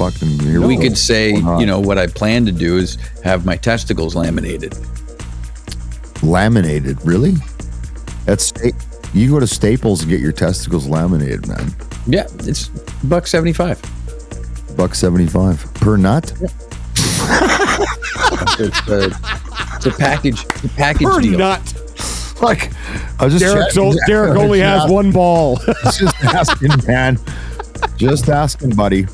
fucking. We could say, what I plan to do is have my testicles laminated. Laminated, really? You go to Staples and get your testicles laminated, man. Yeah, it's $1.75. $1.75 per nut. Yeah. It's a package per deal. Nut. Like, I was just Derek only has one ball. Just asking, man. Just asking, buddy.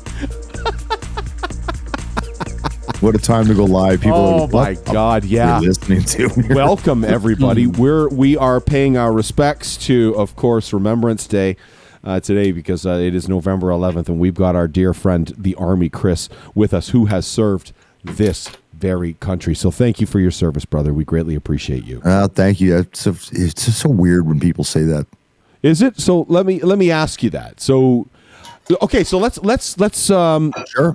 What a time to go live. People my God, yeah. Listening to. Welcome, everybody. We are paying our respects to, of course, Remembrance Day today because it is November 11th, and we've got our dear friend, the Army Kris, with us, who has served this very country. So thank you for your service, brother. We greatly appreciate you. Thank you. It's just so weird when people say that. Is it? So let me ask you that. So, okay, so let's sure.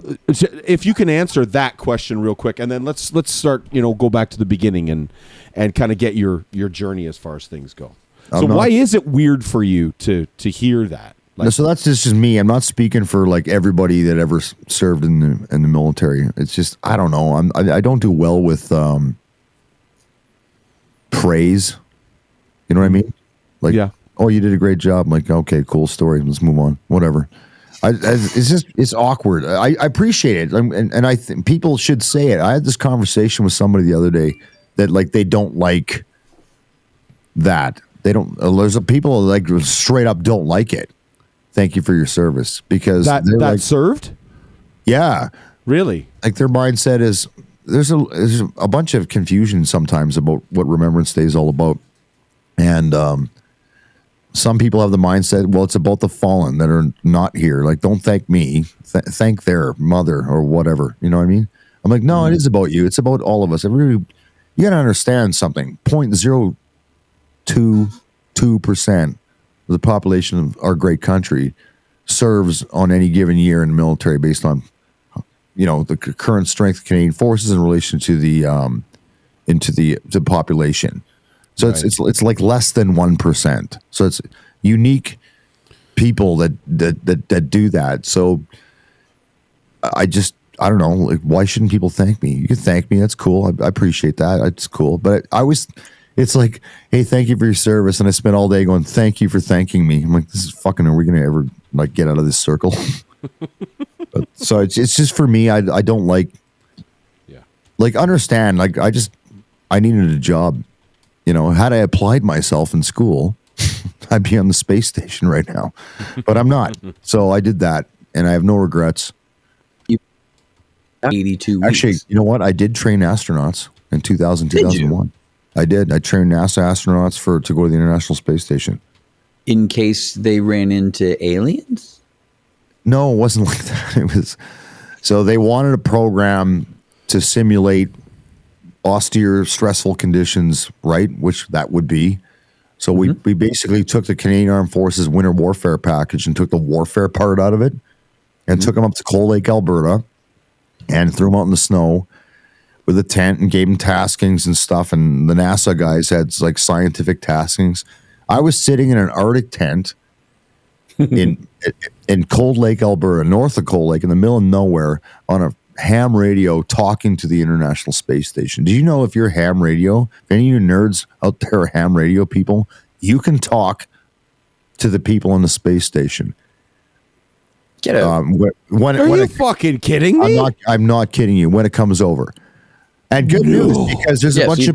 If you can answer that question real quick, and then let's start, go back to the beginning and kind of get your journey as far as things go. So why is it weird for you to hear that? So that's just me. I'm not speaking for like everybody that ever served in the military. It's just, I don't know. I don't do well with praise. You know what I mean? Like, yeah. Oh, you did a great job. I'm like, okay, cool story. Let's move on. Whatever. It's awkward. I appreciate it, and I think people should say it. I had this conversation with somebody the other day that like they don't like that. They don't. There's people like straight up don't like it. Thank you for your service, because that like, served. Yeah, really. Like their mindset is there's a bunch of confusion sometimes about what Remembrance Day is all about, and some people have the mindset, well, it's about the fallen that are not here. Like, don't thank me, thank their mother or whatever. You know what I mean? I'm like, no, it is about you. It's about all of us. Everybody, you got to understand something. 0.022% of the population of our great country serves on any given year in the military based on, the current strength of Canadian forces in relation to the population. So right. it's like less than 1%. So it's unique people that do that. So I don't know. Like, why shouldn't people thank me? You can thank me. That's cool. I appreciate that. It's cool. But it's like, hey, thank you for your service. And I spent all day going, thank you for thanking me. I'm like, this is fucking, are we going to ever like get out of this circle? So it's just for me. I don't like, understand. Like I needed a job. Had I applied myself in school, I'd be on the space station right now, but I'm not. So I did that, and I have no regrets. 82 weeks. Actually, you know what? I did train astronauts in 2001. I did. I trained NASA astronauts to go to the International Space Station. In case they ran into aliens? No, it wasn't like that. It was, so they wanted a program to simulate austere, stressful conditions, right? Which that would be. So we basically took the Canadian Armed Forces Winter Warfare package and took the warfare part out of it and took them up to Cold Lake, Alberta, and threw them out in the snow with a tent and gave them taskings and stuff. And the NASA guys had like scientific taskings. I was sitting in an Arctic tent in Cold Lake, Alberta, north of Cold Lake, in the middle of nowhere, on a ham radio talking to the International Space Station. Do you know, if you're ham radio, if any of you nerds out there are ham radio people, you can talk to the people on the space station. Get out. Are you fucking kidding me? I'm not kidding you. When it comes over. And good news, because there's a bunch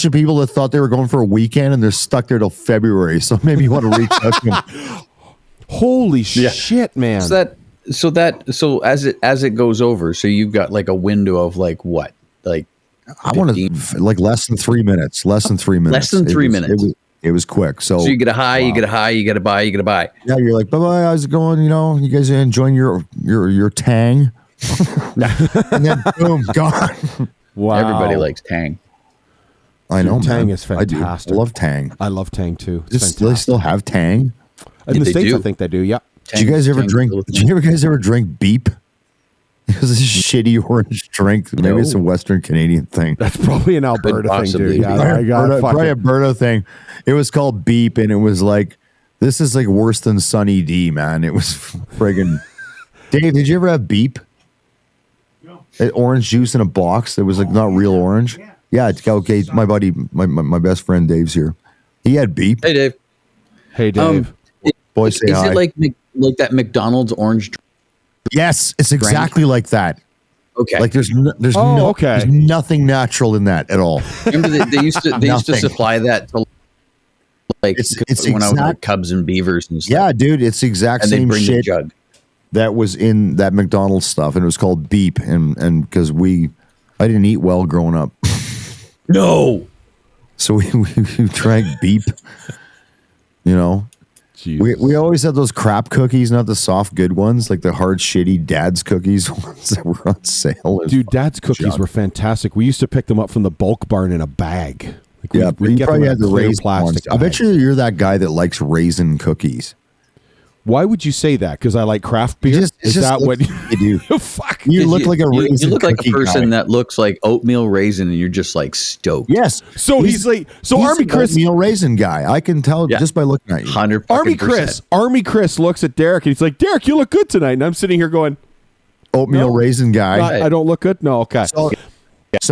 of people that thought they were going for a weekend and they're stuck there till February. So maybe you want to reach out to them. Holy shit, man. So as it goes over, so you've got like a window of like what? Like I want to like less than 3 minutes. Less than 3 minutes. Less than 3 minutes. It was quick. So you get a high, you get a high, you get a buy, you get a buy. Yeah, you're like, bye-bye, how's it going? You guys enjoying your Tang? And then boom, gone. Wow. Everybody likes Tang. I know, Tang man. is fantastic. I love Tang. I love Tang too. Do they still have Tang? In the States, I think they do, yeah. Did you guys ever drink Beep? It was a shitty orange drink. Maybe it's a Western Canadian thing. That's probably an Alberta thing, dude. Yeah, probably a Alberta thing. It was called Beep, and it was like, this is like worse than Sunny D, man. It was friggin'. Dave, did you ever have Beep? No. Orange juice in a box that was like not real orange? Yeah. Okay. My buddy, my best friend Dave's here. He had Beep. Hey, Dave. Hey, Dave. Boys, say Is hi. it like that McDonald's orange? Yes, it's exactly like that. Okay. Like there's okay. there's nothing natural in that at all. Remember they used to Nothing. supply that to like It's when I was like exact- Cubs and Beavers and stuff. Yeah, dude, it's the exact and they same bring the shit jug. that was in that McDonald's stuff, and it was called Beep, and because I didn't eat well growing up, No. so we drank Beep. You know, we always had those crap cookies, not the soft good ones, like the hard shitty Dad's cookies ones that were on sale. Dude, Dad's cookies junk. were fantastic. We used to pick them up from the bulk barn in a bag. Like Yeah, we'd you get them probably in a had the clear raisin ones. I bet bag. you're that guy that likes raisin cookies. Why would you say that? Because I like craft beer? Is that what you do? Fuck. You look like a You raisin look like a cookie person guy. that looks like oatmeal raisin, and you're just like stoked. Yes. So he's like, so he's Army an Chris, oatmeal raisin guy. I can tell Yeah. just by looking at you. 100. Army Chris looks at Derek and he's like, Derek, you look good tonight. And I'm sitting here going, Oatmeal No. raisin guy. I don't look good. No, okay. So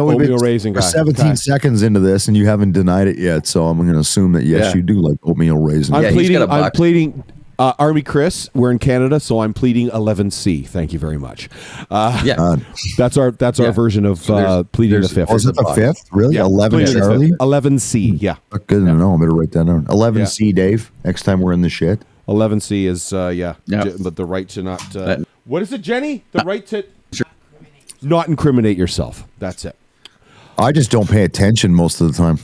we've Oatmeal been raisin for guy. 17 Okay. seconds into this, and you haven't denied it yet. So I'm going to assume that yes, Yeah. you do like oatmeal raisin. I'm Yeah, he's got a I'm box. pleading. Army Chris, we're in Canada, so I'm pleading 11C. Thank you very much. Yeah. That's our Yeah. version of So pleading the there's- fifth. Oh, is it the fifth? Really? Yeah, 11 pleading the Charlie? fifth. 11C, yeah. Good to know. I better write that down. 11C, Dave. Next time we're in the shit. 11C is Yeah. but the right to not. What is it, Jenny? The right to not incriminate yourself. That's it. I just don't pay attention most of the time.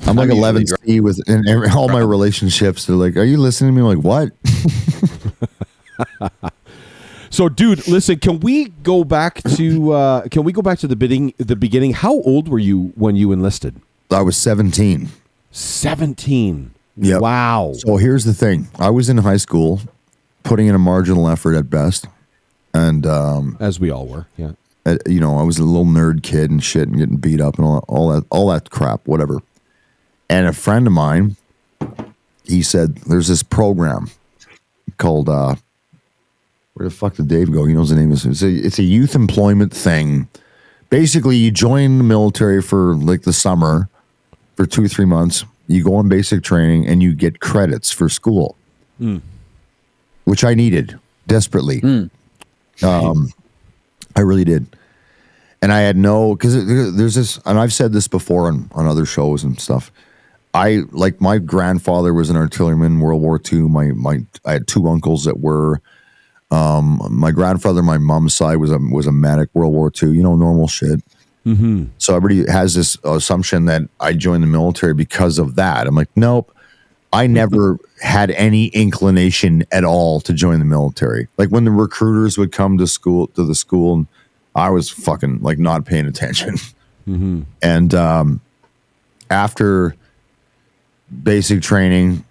I'm like usually 11C with in all my relationships. They're like, "Are you listening to me?" I'm like, what? So, dude, listen. Can we go back to the beginning? How old were you when you enlisted? I was 17. 17. Yep. Wow. So here's the thing. I was in high school, putting in a marginal effort at best. And, As we all were. Yeah. you know, I was a little nerd kid and shit and getting beat up and all that crap, whatever. And a friend of mine, he said, there's this program called, where the fuck did Dave go? He knows the name of it. It's a youth employment thing. Basically, you join the military for like the summer for 2-3 months. You go on basic training and you get credits for school, which I needed desperately. I really did. And I had because there's this, and I've said this before on other shows and stuff. My grandfather was an artilleryman in World War II. I had two uncles that were, my grandfather, my mom's side was a medic, World War II, you know, normal shit. Mm-hmm. So everybody has this assumption that I joined the military because of that. I'm like, nope. I never had any inclination at all to join the military. Like when the recruiters would come to the school, and I was fucking like not paying attention. Mm-hmm. And after basic training,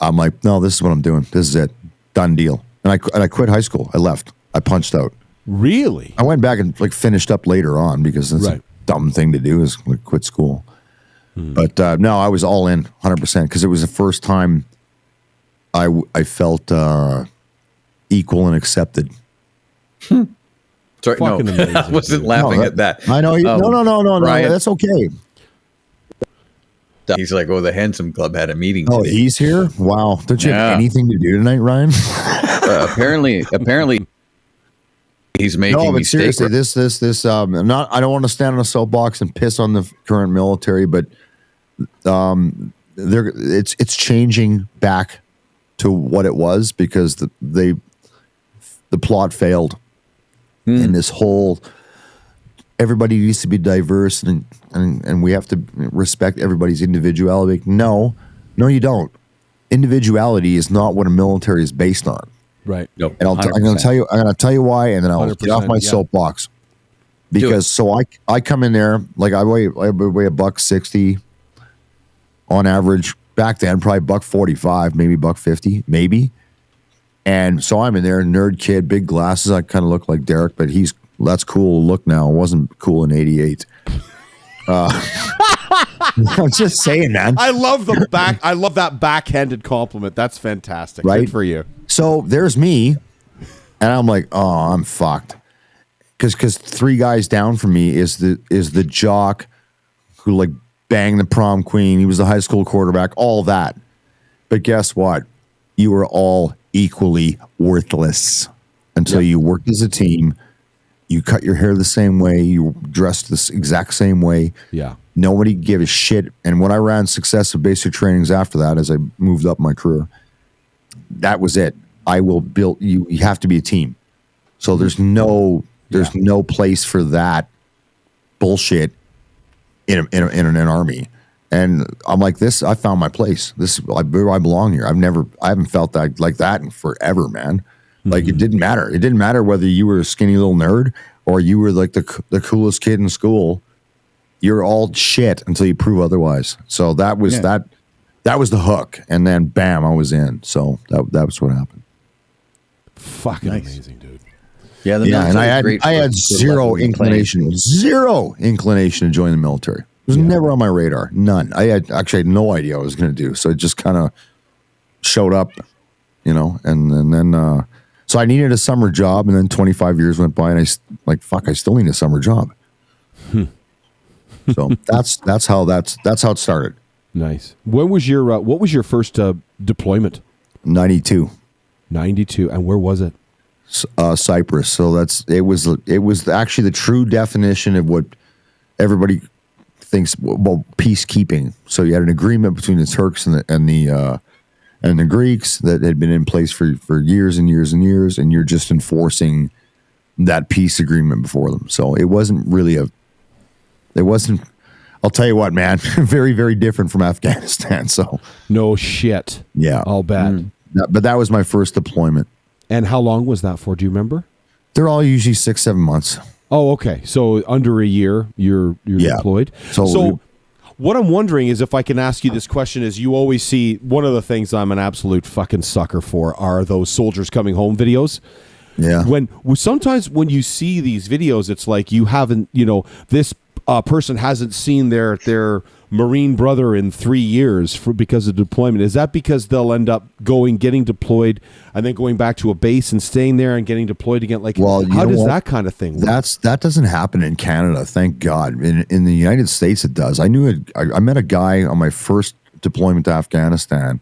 I'm like, no, this is what I'm doing. This is it. Done deal. And I quit high school. I left. I punched out. Really? I went back and like finished up later on because that's Right. a dumb thing to do is like, quit school. But no, I was all in 100% because it was the first time I felt equal and accepted. Sorry, Fucking no, amazing, I wasn't dude. laughing No, at that. I know. No. Ryan- That's okay. He's like, oh, the Handsome Club had a meeting Oh, today. he's here. Wow. Don't you have Yeah. anything to do tonight, Ryan? Apparently, he's making No, me but steak. seriously, this. I'm not. I don't want to stand on a soapbox and piss on the current military, but it's changing back to what it was because the plot failed, and this whole everybody needs to be diverse and we have to respect everybody's individuality. No, you don't. Individuality is not what a military is based on. Right. Nope, And I'm going to tell you. I'm going to tell you why, and then I'll get off 100%, my yeah. soapbox. Because I come in there like I weigh $160 on average back then, probably $145, maybe $150, maybe. And so I'm in there, nerd kid, big glasses. I kind of look like Derek, but that's cool look now. It wasn't cool in '88. I'm just saying, man. I love that backhanded compliment. That's fantastic. Right? Good for you. So there's me And I'm like, oh, I'm fucked. Because 3 guys down from me is the jock who like banged the prom queen. He was the high school quarterback, all that. But guess what? You were all equally worthless until you worked as a team. You cut your hair the same way. You dressed the exact same way. Yeah. Nobody gave a shit. And when I ran successive basic trainings after that, as I moved up my career, that was it. I will build you. You have to be a team. So there's no place for that bullshit in an army. And I'm like, this, I found my place. I belong here. I haven't felt that like that in forever, man. Like it didn't matter. It didn't matter whether you were a skinny little nerd or you were like the coolest kid in school. You're all shit until you prove otherwise. So that was that was the hook. And then bam, I was in. So that was what happened. Fucking amazing, dude. Yeah, and I had zero inclination to join the military. It was never on my radar. None. I had no idea what I was going to do. So it just kind of showed up, and then so I needed a summer job, and then 25 years went by, and I still need a summer job. So that's how it started. Nice. When was your what was your first deployment? 92. 92, and where was it? Cyprus. So it was actually the true definition of what everybody thinks about peacekeeping. So you had an agreement between the Turks and the Greeks that had been in place for years and years and years, and you're just enforcing that peace agreement before them. So it wasn't really I'll tell you what, man, very, very different from Afghanistan. So no shit. Yeah. I'll bet. But that was my first deployment. And how long was that for? Do you remember? They're all usually 6-7 months. Oh, okay. So under a year, you're deployed. So what I'm wondering is, if I can ask you this question, is you always see, one of the things I'm an absolute fucking sucker for are those soldiers coming home videos. Yeah. Sometimes when you see these videos, it's like you haven't, this person hasn't seen their Marine brother in 3 years because of deployment. Is that because they'll end up getting deployed and then going back to a base and staying there and getting deployed again? Like, how does that kind of thing work? That doesn't happen in Canada, thank God. In the United States, it does. I met a guy on my first deployment to Afghanistan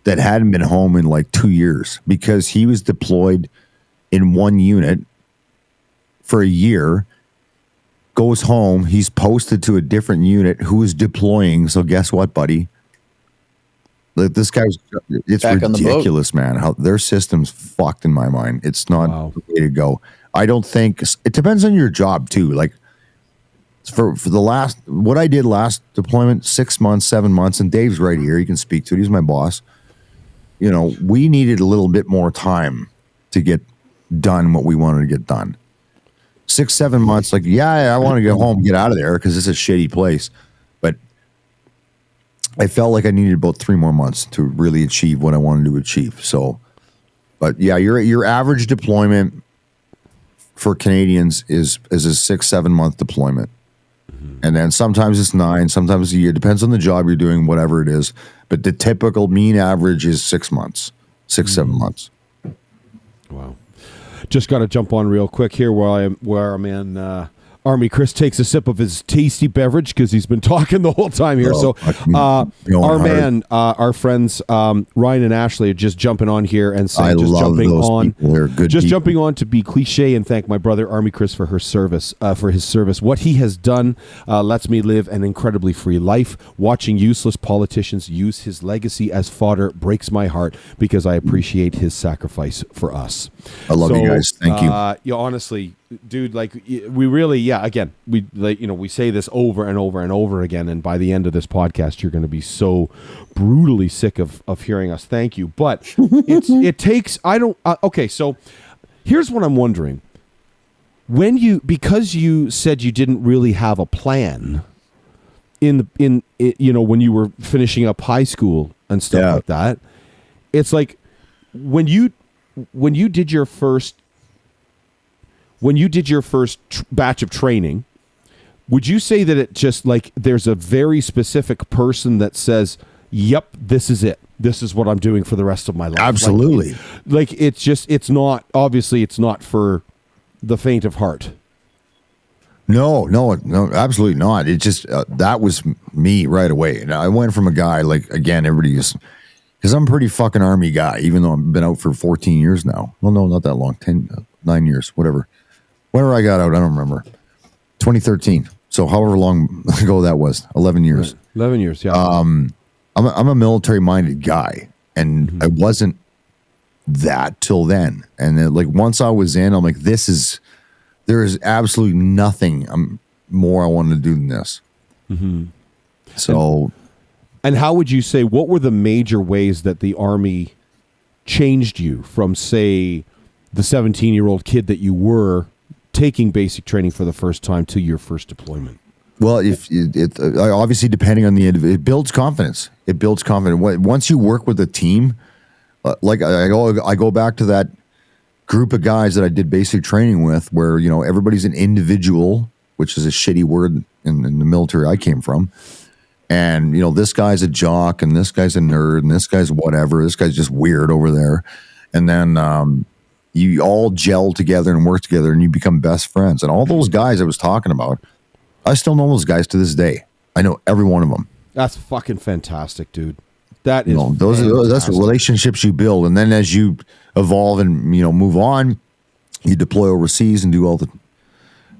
that hadn't been home in like 2 years because he was deployed in one unit for a year. Goes home, he's posted to a different unit who is deploying. So guess what, buddy? Like, this guy's, it's back ridiculous, man. How their system's fucked in my mind. It's not the way to go. I don't think it depends on your job too. Like for what I did last deployment, 6 months, 7 months, and Dave's right here. He can speak to it. He's my boss. We needed a little bit more time to get done what we wanted to get done. 6-7 months, like, I want to get home, get out of there because it's a shitty place. But I felt like I needed about 3 more months to really achieve what I wanted to achieve. So, but yeah, your average deployment for Canadians is a 6-7 month deployment. And then sometimes it's 9, sometimes it's a year. Depends on the job you're doing, whatever it is. But the typical mean average is 6 months, 6-7 months. Wow. Just got to jump on real quick here where our man Army Kris takes a sip of his tasty beverage because he's been talking the whole time here. Our friends Ryan and Ashley are just jumping on here and saying, jumping on to be cliche and thank my brother Army Kris for his service. What he has done lets me live an incredibly free life. Watching useless politicians use his legacy as fodder breaks my heart because I appreciate his sacrifice for us. I love you guys. Thank you. Honestly, dude, like, we really, again, we say this over and over and over again, and by the end of this podcast, you're going to be so brutally sick of hearing us thank you. But okay, so here's what I'm wondering. Because you said you didn't really have a plan when you were finishing up high school and stuff like that, it's like when you did your first batch of training, would you say that it just like there's a very specific person that says, yep, this is it. This is what I'm doing for the rest of my life. Absolutely. Like it's not, obviously it's not for the faint of heart. No, absolutely not. It just, that was me right away. And I went from a guy, like, again, everybody just, because I'm a pretty fucking Army guy, even though I've been out for 14 years now. Well, no, not that long. 9 years, whatever. Whenever I got out, I don't remember. 2013. So however long ago that was, 11 years. 11 years, yeah. I'm a military-minded guy, and I wasn't that till then. And then, like, once I was in, I'm like, there is absolutely nothing more I wanted to do than this. So, and how would you say, what were the major ways that the Army changed you from, say, the 17-year-old kid that you were taking basic training for the first time to your first deployment? well, if it obviously depending on the individual, it builds confidence. It builds confidence. Once you work with a team, like I go back to that group of guys that I did basic training with, where everybody's an individual, which is a shitty word in the military I came from. And this guy's a jock, and this guy's a nerd, and this guy's whatever. This guy's just weird over there. And then you all gel together and work together, and you become best friends. And all those guys I was talking about, I still know those guys to this day. I know every one of them. That's fucking fantastic, dude. That is that's relationships you build, and then as you evolve and move on, you deploy overseas and do all the.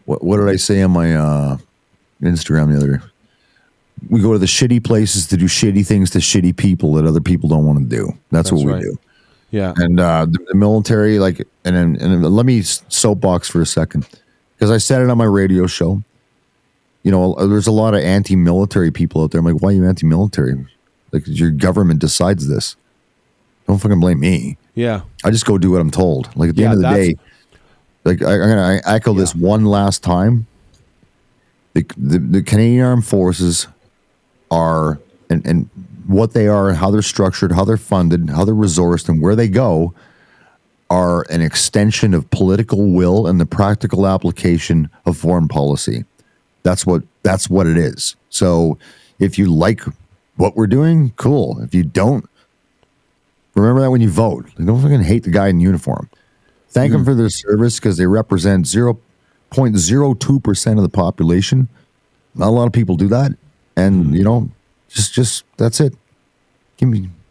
What did I say on my Instagram the other day? We go to the shitty places to do shitty things to shitty people that other people don't want to do. That's what we do. Yeah. And the military, like, and let me soapbox for a second, because I said it on my radio show. There's a lot of anti-military people out there. I'm like, why are you anti-military? Like, your government decides this. Don't fucking blame me. Yeah. I just go do what I'm told. Like, at the end of the day, like, I'm going to echo this one last time. The Canadian Armed Forces are, and what they are, and how they're structured, how they're funded, how they're resourced, and where they go, are an extension of political will and the practical application of foreign policy. That's what it is. So if you like what we're doing, cool. If you don't, remember that when you vote. Don't fucking hate the guy in uniform. Thank them for their service, because they represent 0.02% of the population. Not a lot of people do that. And, just that's it.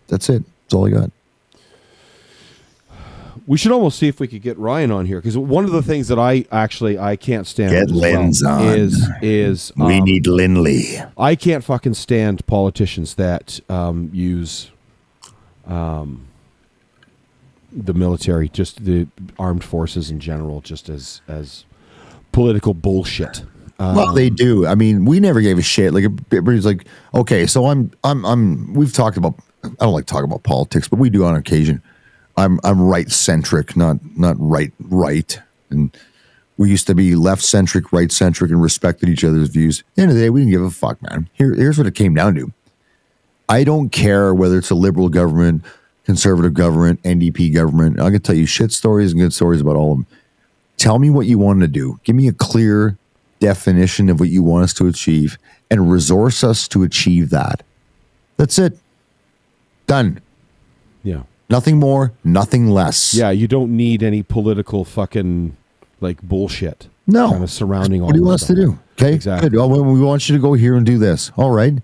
That's it. That's all I got. We should almost see if we could get Ryan on here, because one of the things that I can't stand Get Lynn's on. is we need Lindley. I can't fucking stand politicians that use the military, just the armed forces in general, just as political bullshit. Well, they do. I mean, we never gave a shit. Like, everybody's like, okay, so we've talked about, I don't like talking about politics, but we do on occasion. I'm right centric, not right. And we used to be left centric, right centric, and respected each other's views. At the end of the day, we didn't give a fuck, man. Here's what it came down to. I don't care whether it's a liberal government, conservative government, NDP government. I can tell you shit stories and good stories about all of them. Tell me what you want to do. Give me a clear definition of what you want us to achieve, and resource us to achieve that. That's it. Done. Yeah. Nothing more, nothing less. Yeah, you don't need any political fucking like bullshit. No. Kind of surrounding all what do you want that us to do? Okay. Exactly. Good. Oh, well, we want you to go here and do this. All right.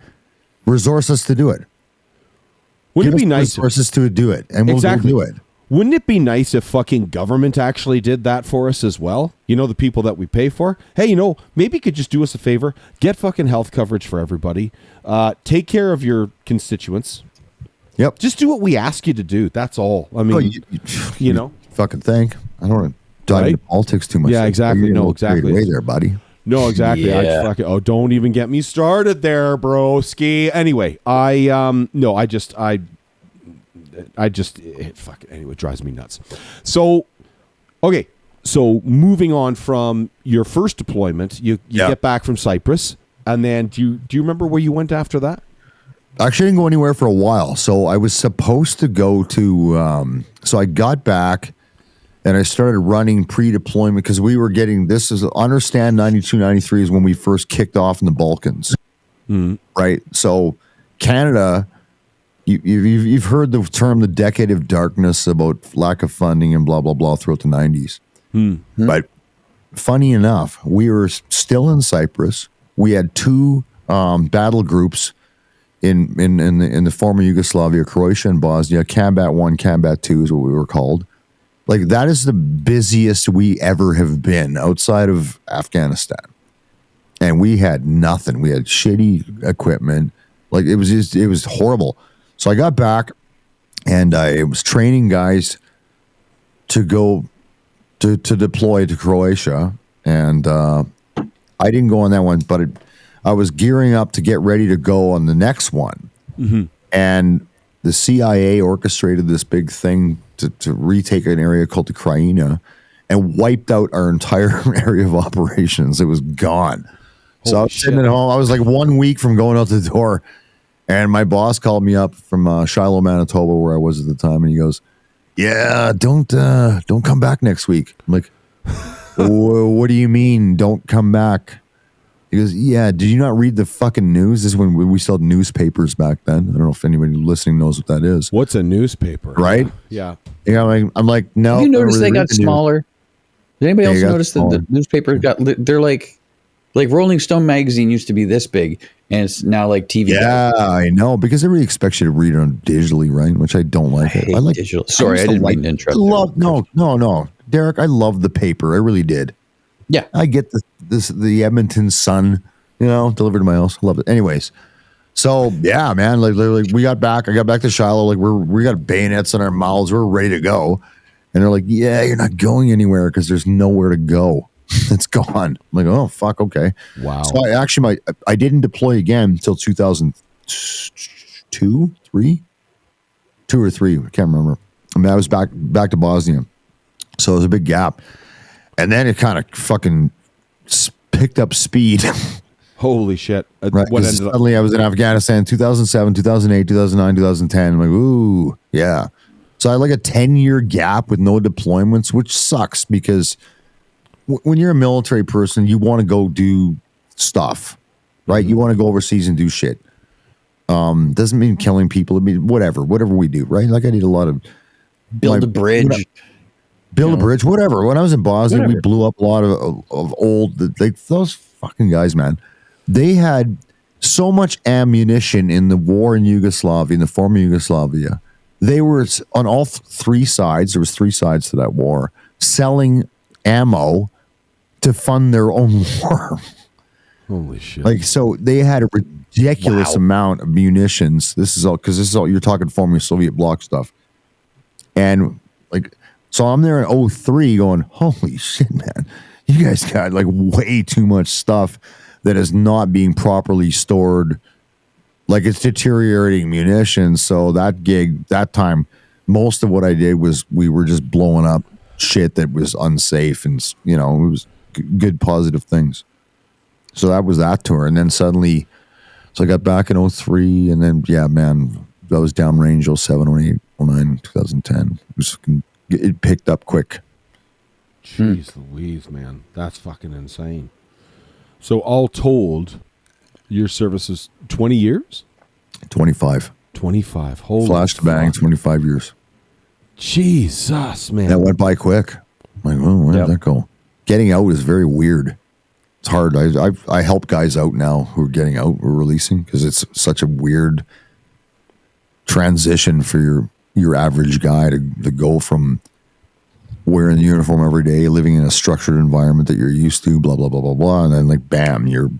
Resource us to do it. Wouldn't Give it be us nice? resources to do it, and we'll Exactly. do it. Wouldn't it be nice if fucking government actually did that for us as well? The people that we pay for. Hey, maybe you could just do us a favor. Get fucking health coverage for everybody. Take care of your constituents. Yep. Just do what we ask you to do. That's all. I mean, you know. Fucking think. I don't want to dive Right? into politics too much. Yeah, exactly. No, exactly. Way there, buddy. No, exactly. Yeah. Don't even get me started there, bro. Ski. Anyway, fuck it. Anyway, it drives me nuts. So, okay. So moving on from your first deployment, you get back from Cyprus, and then do you remember where you went after that? Actually, I didn't go anywhere for a while. So I was supposed to go to. So I got back, and I started running pre-deployment, because we were getting, this is, understand 92, 93 is when we first kicked off in the Balkans. Right? So Canada you've heard the term the decade of darkness about lack of funding and blah blah blah throughout the 90s. But funny enough, we were still in Cyprus. We had two battle groups in the former Yugoslavia, Croatia and Bosnia. Combat 1, Combat 2 is what we were called. Like, that is the busiest we ever have been outside of Afghanistan. And we had nothing. We had shitty equipment. Like, it was horrible. So I got back and I was training guys to go to deploy to Croatia. And I didn't go on that one, but I was gearing up to get ready to go on the next one. And the CIA orchestrated this big thing to retake an area called the Krajina and wiped out our entire area of operations. It was gone. So I was sitting at home. I was like 1 week from going out the door, and my boss called me up from Shiloh, Manitoba, where I was at the time, and he goes, "Yeah, don't come back next week." I'm like, "What do you mean, don't come back?" He goes, "Yeah, did you not read the fucking news?" This is when we still had newspapers back then. I don't know if anybody listening knows what that is. What's a newspaper? Right? Yeah. I'm like, no. Have you noticed really they got smaller? Did anybody else notice that the newspapers they're like Rolling Stone magazine used to be this big, and it's now like TV. Yeah, I know, because everybody expects you to read it on digitally, right? Which I don't like. I like digital. Sorry, I didn't mean to interrupt. No, Derek. I love the paper. I really did. Yeah, I get the Edmonton Sun, delivered to my house. I love it. Anyways, so yeah, man, like we got back. I got back to Shiloh. Like we got bayonets in our mouths. We're ready to go, and they're like, "Yeah, you're not going anywhere because there's nowhere to go. It's gone." I'm like, "Oh fuck, okay." Wow. So I didn't deploy again until 2002, 2 or 3. I can't remember. I mean, I was back to Bosnia, so it was a big gap. And then it kind of fucking picked up speed. Holy shit. Right, suddenly I was in Afghanistan 2007, 2008, 2009, 2010. I'm like, ooh, yeah. So I had like a 10-year gap with no deployments, which sucks because when you're a military person, you want to go do stuff, right? You want to go overseas and do shit. Doesn't mean killing people. I mean, whatever we do, right? Like I did a lot of... Build a bridge. Build a bridge, whatever. When I was in Bosnia, we blew up a lot of old, like those fucking guys, man. They had so much ammunition in the war in Yugoslavia, in the former Yugoslavia. They were on all three sides. There was 3 sides to that war, selling ammo to fund their own war. Holy shit! Like, so they had a ridiculous amount of munitions. This is all you're talking former Soviet bloc stuff, and like. So I'm there in 2003 going, holy shit, man. You guys got like way too much stuff that is not being properly stored. Like it's deteriorating munitions. So that time, most of what I did was we were just blowing up shit that was unsafe and, it was good positive things. So that was that tour. And then suddenly, so I got back in 2003 and then, yeah, man, that was downrange 2007, 2008, 2009, 2010. It picked up quick. Jeez Louise, man. That's fucking insane. So all told, your service is 20 years? 25. 25. Holy Flash to bang, 25 years. Jesus, man. That went by quick. I'm like, oh, where did that go? Getting out is very weird. It's hard. I help guys out now who are getting out or releasing because it's such a weird transition for your average guy to go from wearing the uniform every day, living in a structured environment that you're used to, blah, blah, blah, blah, blah. And then like, bam, you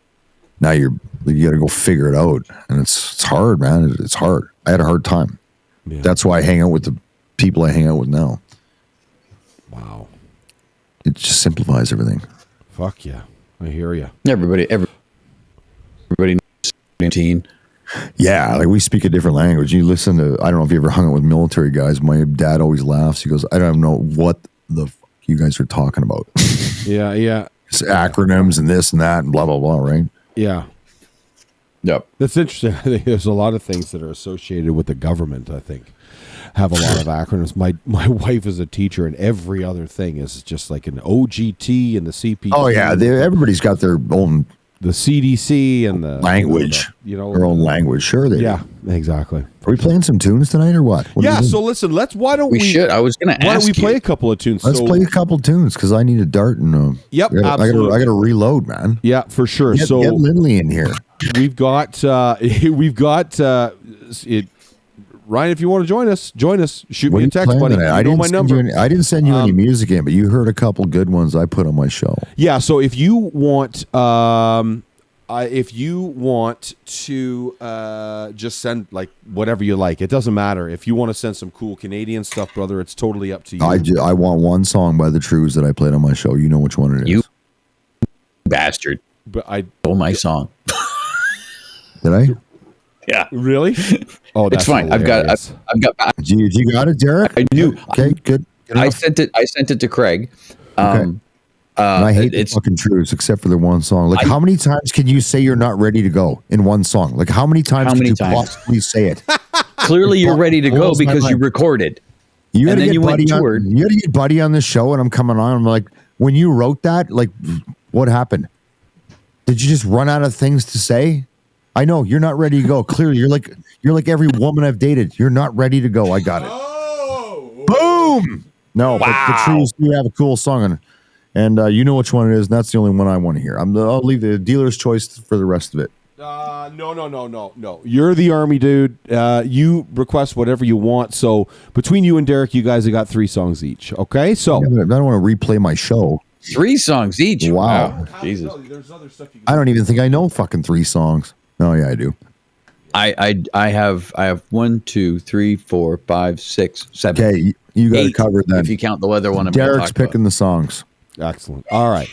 got to go figure it out. And it's hard, man. It's hard. I had a hard time. Yeah. That's why I hang out with the people I hang out with now. Wow. It just simplifies everything. Fuck yeah. I hear you. Everybody knows 19. Yeah, like we speak a different language. You listen to, I don't know if you ever hung out with military guys. My dad always laughs. He goes, I don't know what the fuck you guys are talking about. Yeah. It's acronyms and this and that and blah, blah, blah, right? Yeah. Yep. That's interesting. I think there's a lot of things that are associated with the government, I think, have a lot of acronyms. My wife is a teacher, and every other thing is just like an OGT and the CPT. Oh, yeah. Everybody's got their own the CDC and the language, you know, their own language. Sure, they yeah, exactly. Are we playing some tunes tonight or what? Yeah. So listen, why don't we? Should. I was going to ask. Why don't we play a couple of tunes? Let's play a couple tunes because I need a dart and yep, I got to reload, man. Yeah, for sure. Get Lindley in here. We've got it. Ryan, if you want to join us. Shoot me a text, buddy. I know my number. I didn't send you any music in, but you heard a couple good ones I put on my show. Yeah, so if you want, to just send like whatever you like, it doesn't matter. If you want to send some cool Canadian stuff, brother, it's totally up to you. I want one song by the Trues that I played on my show. You know which one it is. You bastard! But I stole my song. Did I? Yeah. Really? Oh, that's it's fine. Hilarious. I've got. You got it, Derek? I knew. Okay, good. I sent it to Craig. Okay. And I hate the fucking Trues except for the one song. Like, how many times can you say you're not ready to go in one song? Like, how many times can you possibly say it? Clearly, you're ready to go because you recorded. You had to get Buddy on the show, and I'm coming on. I'm like, when you wrote that, like, what happened? Did you just run out of things to say? I know you're not ready to go. Clearly, you're like every woman I've dated. You're not ready to go. I got it. Oh. Boom. No, wow. But the Trues do have a cool song on it. And you know which one it is, and that's the only one I want to hear. I'll leave the dealer's choice for the rest of it. No. You're the Army dude. You request whatever you want. So between you and Derek, you guys have got 3 songs each. Okay? So I don't want to replay my show. 3 songs each. Wow. Jesus. I don't even think I know fucking 3 songs. Oh yeah, I do. I have 1, 2, 3, 4, 5, 6, 7. Okay, you got it covered then. If you count the weather one, Derek's picking the songs. Excellent. All right.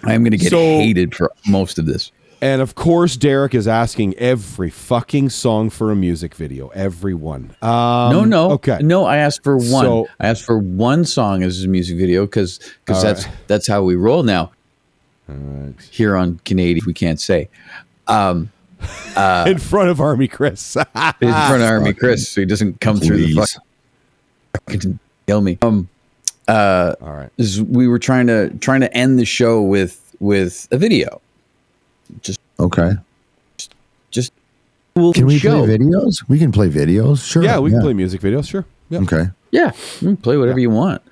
I am going to get hated for most of this. And of course, Derek is asking every fucking song for a music video. Every one. No. Okay. No, I asked for one. I asked for one song as a music video because that's how we roll now. All right. Here on Canadian, we can't say. In front of Army Kris. In front of Army Kris, so he doesn't come through the fucking kill me. All right. We were trying to end the show with a video. Just okay. Just can we play videos? We can play videos. Sure. Yeah, we can play music videos. Sure. Yep. Okay. Yeah, you can play whatever you want.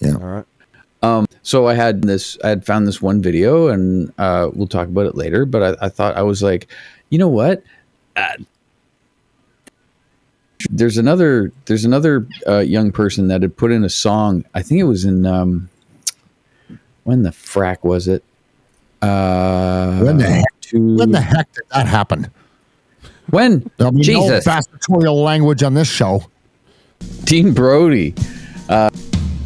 Yeah. All right. So I had found this one video, and we'll talk about it later. But I thought, I was like, you know what? There's another young person that had put in a song. I think it was in when the frack was it? When the heck did that happen? When? There'll be Jesus. no pastoral language on this show. Dean Brody,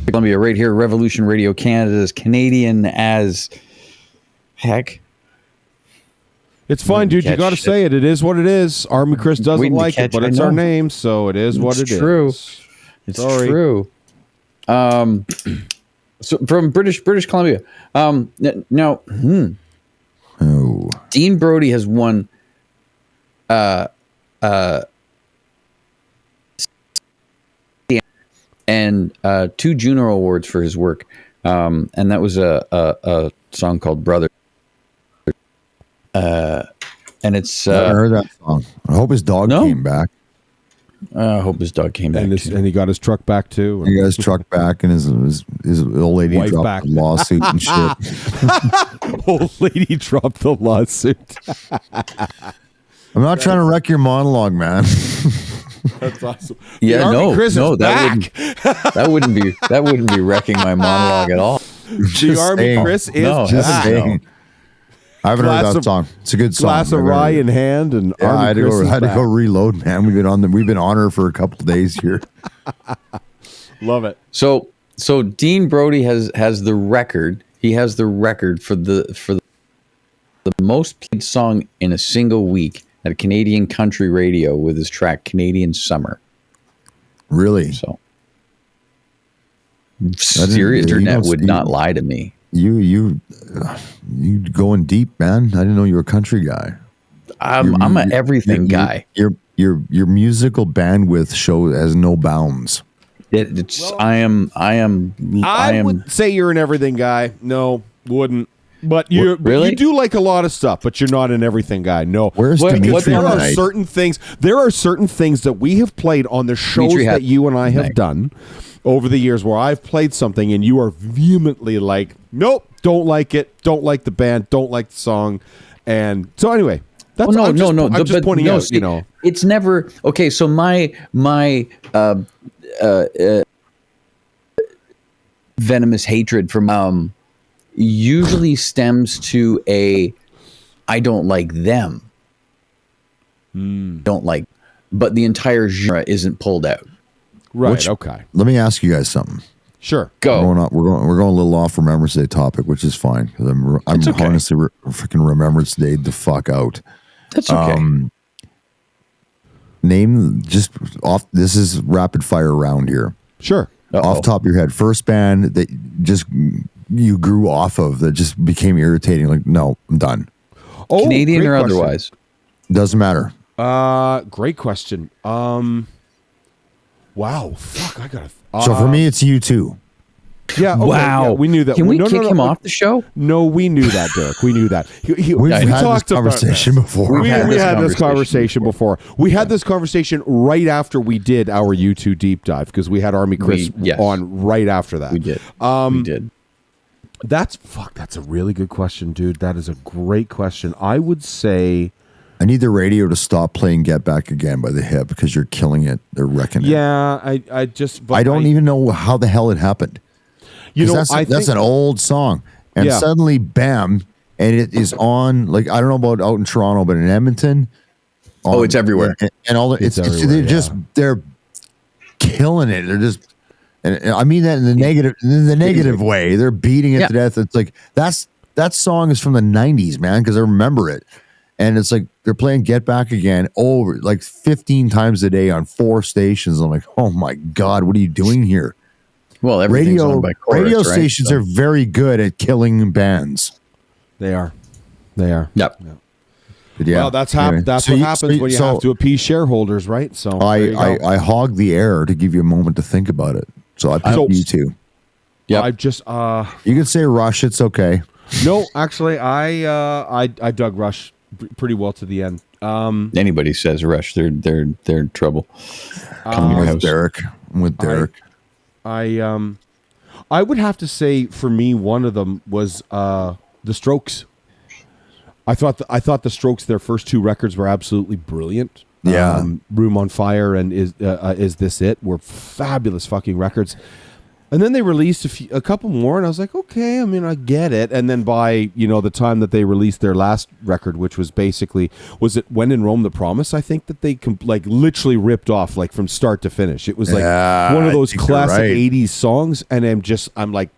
Columbia, right here, Revolution Radio Canada's Canadian as heck. It's fine, dude. You got to say it. It is what it is. Army Kris doesn't like it, but it's our name, so it is what it is. True. It's true. So from British Columbia. Now, Dean Brody has won and 2 Juno Awards for his work. And that was a song called Brother. And it's I heard that song. I hope his dog came back. I hope his dog came back. And he got his truck back too. He got his truck back, and his old lady Wife dropped back. the lawsuit and shit. Old lady dropped the lawsuit. I'm not trying to wreck your monologue, man. That's awesome. Yeah, Kris is back. that wouldn't be wrecking my monologue at all. The Army Kris is just saying. I haven't heard that song. It's a good song. Glass of rye in hand, and I had to go reload, man. We've been on her for a couple of days here. Love it. So Dean Brody has the record. He has the record for the most played song in a single week at a Canadian country radio with his track Canadian Summer. Really? So serious internet would not lie to me. You going deep, man. I didn't know you were a country guy. I'm an everything guy. Your musical bandwidth show has no bounds. I would say you're an everything guy. No, wouldn't. But you Really? you do like a lot of stuff, but you're not an everything guy. No. Where's What- Dimitri what- There are tonight? certain things. There are certain things that we have played on the shows Dimitri that had- you and I have Nick. done over the years, where I've played something and you are vehemently like, "Nope, don't like it. Don't like the band. Don't like the song." And so anyway, that's Well, I'm just but pointing out. see, it's never okay. So my venomous hatred from usually stems to I don't like them. Don't like, but the entire genre isn't pulled out. right. Which- Okay. Let me ask you guys something. Sure. Go. We're going a little off Remembrance Day topic, which is fine because I'm It's okay. honestly freaking Remembrance Day the fuck out. That's okay. Name just off. This is rapid fire round here. Sure. Off the top of your head, first band that just you grew off of that just became irritating. Like, no, I'm done. Oh, Canadian great or question. otherwise. Doesn't matter. Great question. Wow. Fuck. I gotta. So for me, it's you too. Yeah. Okay, Wow. yeah, we knew that. Can we No, kick him no. off the show? No, we knew that, Derek. We knew that. We've we had talked this conversation about before. We had had this this conversation before. We had this conversation right after we did our U2 deep dive because we had Army Kris Yes. on right after that. We did. We did. That's a really good question, dude. That is a great question. I would say, I need the radio to stop playing "Get Back Again" by The Hip because you're killing it. They're wrecking it. yeah, I just. But I don't even know how the hell it happened. You know, That's I that's think, an old song, and Yeah. suddenly, bam, and it is on. Like, I don't know about out in Toronto, but in Edmonton, Oh, it's everywhere. and all the, It's it's everywhere, they're yeah. just they're killing it. They're just, and I mean that in the negative way. They're beating it Yeah. to death. It's like that song is from the '90s, man, because I remember it. And it's like they're playing "Get Back Again" over like 15 times a day on 4 stations. I'm like, oh my god, what are you doing here? Well, everything's owned by Chorus, Radio right? stations So- are very good at killing bands. they are. They are. Yep. But yeah, Well, that's anyway. That's So what you- happens when you so have to appease shareholders, right? So there you go. I hog the air to give you a moment to think about it. So I picked So- you two. Yep. I just You could say Rush. It's okay. no, actually, I dug Rush pretty well to the end. Anybody says Rush, they're in trouble. Come to I'm your with house. Derek. I'm with Derek. I would have to say for me, one of them was the Strokes. I thought the Strokes, their first 2 records were absolutely brilliant. Yeah. Room on Fire and Is This It were fabulous fucking records. And then they released a couple more, and I was like, okay, I mean, I get it. And then by the time that they released their last record, which was basically When in Rome, The Promise, I think that they literally ripped off like from start to finish. It was like Yeah, one of I those think you're classic right. '80s songs, and I'm like,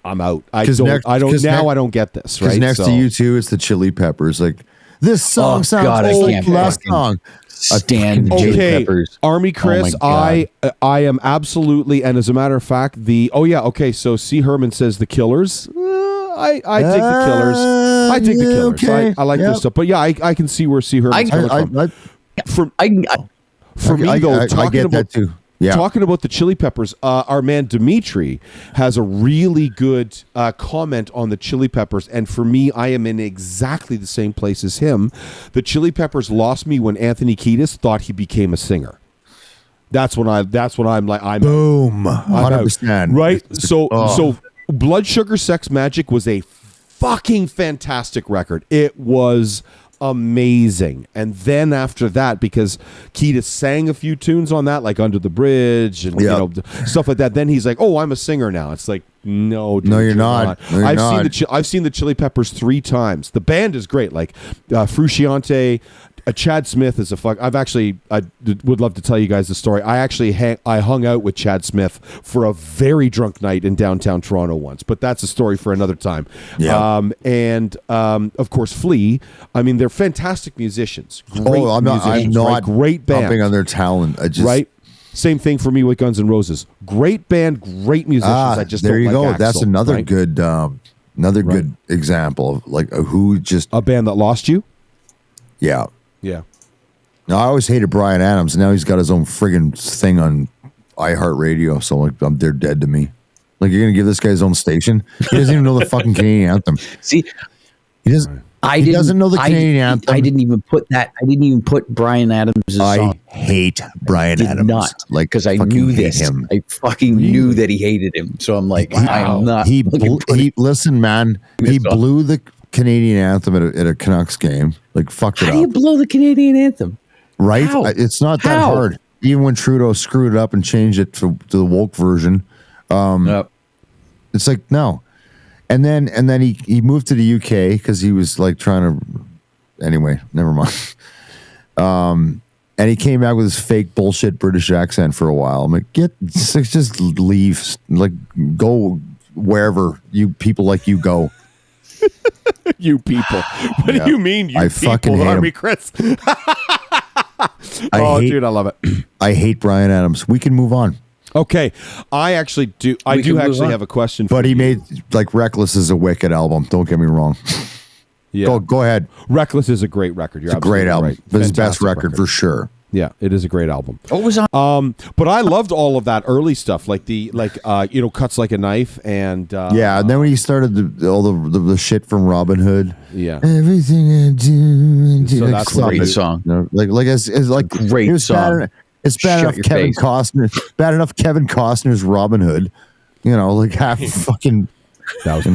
I'm out. I 'Cause don't next- I 'cause don't get this. Because Right? next So- to you two, it's the Chili Peppers. Like this song Oh, sounds God, I old can't last fucking song. Stand the Chili Okay, Peppers. Army Chris, Oh my I am absolutely, and as a matter of fact, so C. Herman says the Killers. I dig the Killers. I dig the yeah, Killers. okay. I like Yep. their stuff, but yeah, I can see where C. Herman's coming from. For me though, I talking get about that too. Yeah. talking about the Chili Peppers, our man Dimitri has a really good comment on the Chili Peppers, and for me, I am in exactly the same place as him. The Chili Peppers lost me when Anthony Kiedis thought he became a singer. That's when I'm like, I'm Boom. out. 100%. Right? So Oh. Blood Sugar Sex Magic was a fucking fantastic record. It was amazing. And then after that, because Kiedis sang a few tunes on that, like Under the Bridge and Yeah. stuff like that, then he's like, oh, I'm a singer now. It's like, no, dude, No, you're not. No, you're I've seen the Chili Peppers 3 times. The band is great. Like Frusciante, Chad Smith is a fuck. I would love to tell you guys the story. I hung out with Chad Smith for a very drunk night in downtown Toronto once, but that's a story for another time. Yeah. And of course, Flea. I mean, they're fantastic musicians. Great I'm not musicians, right? Great band. pumping on their talent. I just Right. Same thing for me with Guns N' Roses. Great band, great musicians. I just there don't you like go. Axl, That's another right? good good example of like who just A band that lost you. yeah. Yeah. Now I always hated Brian Adams. Now he's got his own friggin' thing on iHeartRadio. So like they're dead to me. Like, you're gonna give this guy his own station? He doesn't even know the fucking Canadian anthem. See, He doesn't. he doesn't know the Canadian anthem. I didn't even put that. I didn't even put Brian Adams' song. I hate Brian Did Adams. not, Like, because I fucking knew hate this. him. I fucking knew that he hated him. So I'm like, I'm not. Listen, man. He blew the Canadian anthem at a Canucks game. Like, fucked it How up. do you blow the Canadian anthem? Right? How? It's not that How? hard. Even when Trudeau screwed it up and changed it to the woke version, Yep. it's like, no. And then he moved to the UK because he was like trying to. Anyway, never mind. And he came back with his fake bullshit British accent for a while. I'm like, just leave. Like, go wherever you people like you go. You people. What do you mean, you I people, fucking hate Army him. Chris? I Dude, I love it. I hate Brian Adams. We can move on. Okay, I actually do. I We do can move actually on. have a question. For But he you. made, like, Reckless is a wicked album. Don't get me wrong. Yeah. Go ahead. Reckless is a great record. You're It's a great absolutely album. right. But his best Fantastic record for sure. Yeah, it is a great album. What was on? But I loved all of that early stuff, like Cuts Like a Knife, and Yeah, and then when he started all the shit from Robin Hood. yeah. Everything I do. So like, that's stop a great it. song. You know, like it's like Great it was song. Bad, it's bad Shut enough your Kevin face. Costner. Bad enough Kevin Costner's Robin Hood. You know, like half fucking. That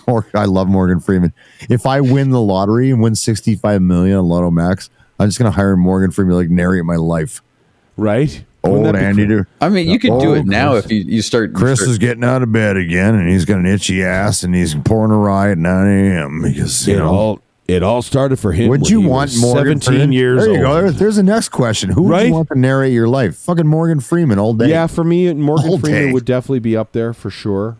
was I love Morgan Freeman. If I win the lottery and win 65 million on Lotto Max, I'm just gonna hire Morgan Freeman to, like, narrate my life. right. Old Wouldn't that be Andy. cool? I mean, you could do it now Chris. if you start. Chris is getting out of bed again, and he's got an itchy ass, and he's pouring a rye at 9 a.m. because, you know. It all started for him. Would when you he want was Morgan 17 Freeman? years There you old. go. There's the next question. Who would Right? you want to narrate your life? Fucking Morgan Freeman all day. Yeah, for me, Morgan All Freeman day. would definitely be up there for sure.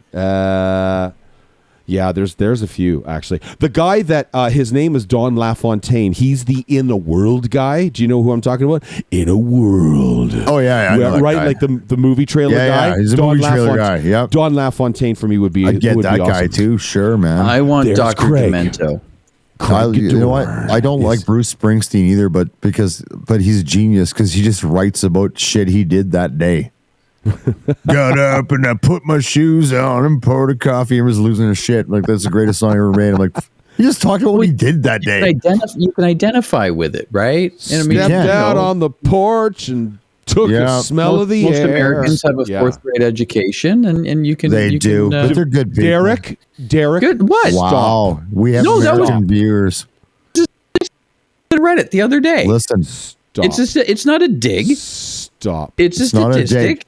Yeah, there's a few actually. The guy that his name is Don LaFontaine. He's the In a World guy. Do you know who I'm talking about? In a World. Oh, yeah. I know that right, guy. like the movie trailer Yeah, guy. yeah, he's a Don movie trailer LaFontaine. guy, yep. Don LaFontaine for me would be. I get would that be guy awesome. too. Sure, man. I want There's Dr. Craig. Demento. You know what? I don't like Bruce Springsteen either, but he's a genius because he just writes about shit he did that day. Got up and I put my shoes on and poured a coffee and was losing his shit. Like, that's the greatest song I ever made. I'm like, he just talked about what he did that day. You can identify with it, right? And I mean, Stepped Yeah. out on the porch and took Yeah. a smell of the most air. Americans have a Yeah. fourth grade education, and you can. They you do, Can, but they're good people. Derek. good. What? Wow, we have No, that was- American viewers. I read it the other day. Listen, Stop. It's not a dig. Stop. It's a It's not a dig. statistic.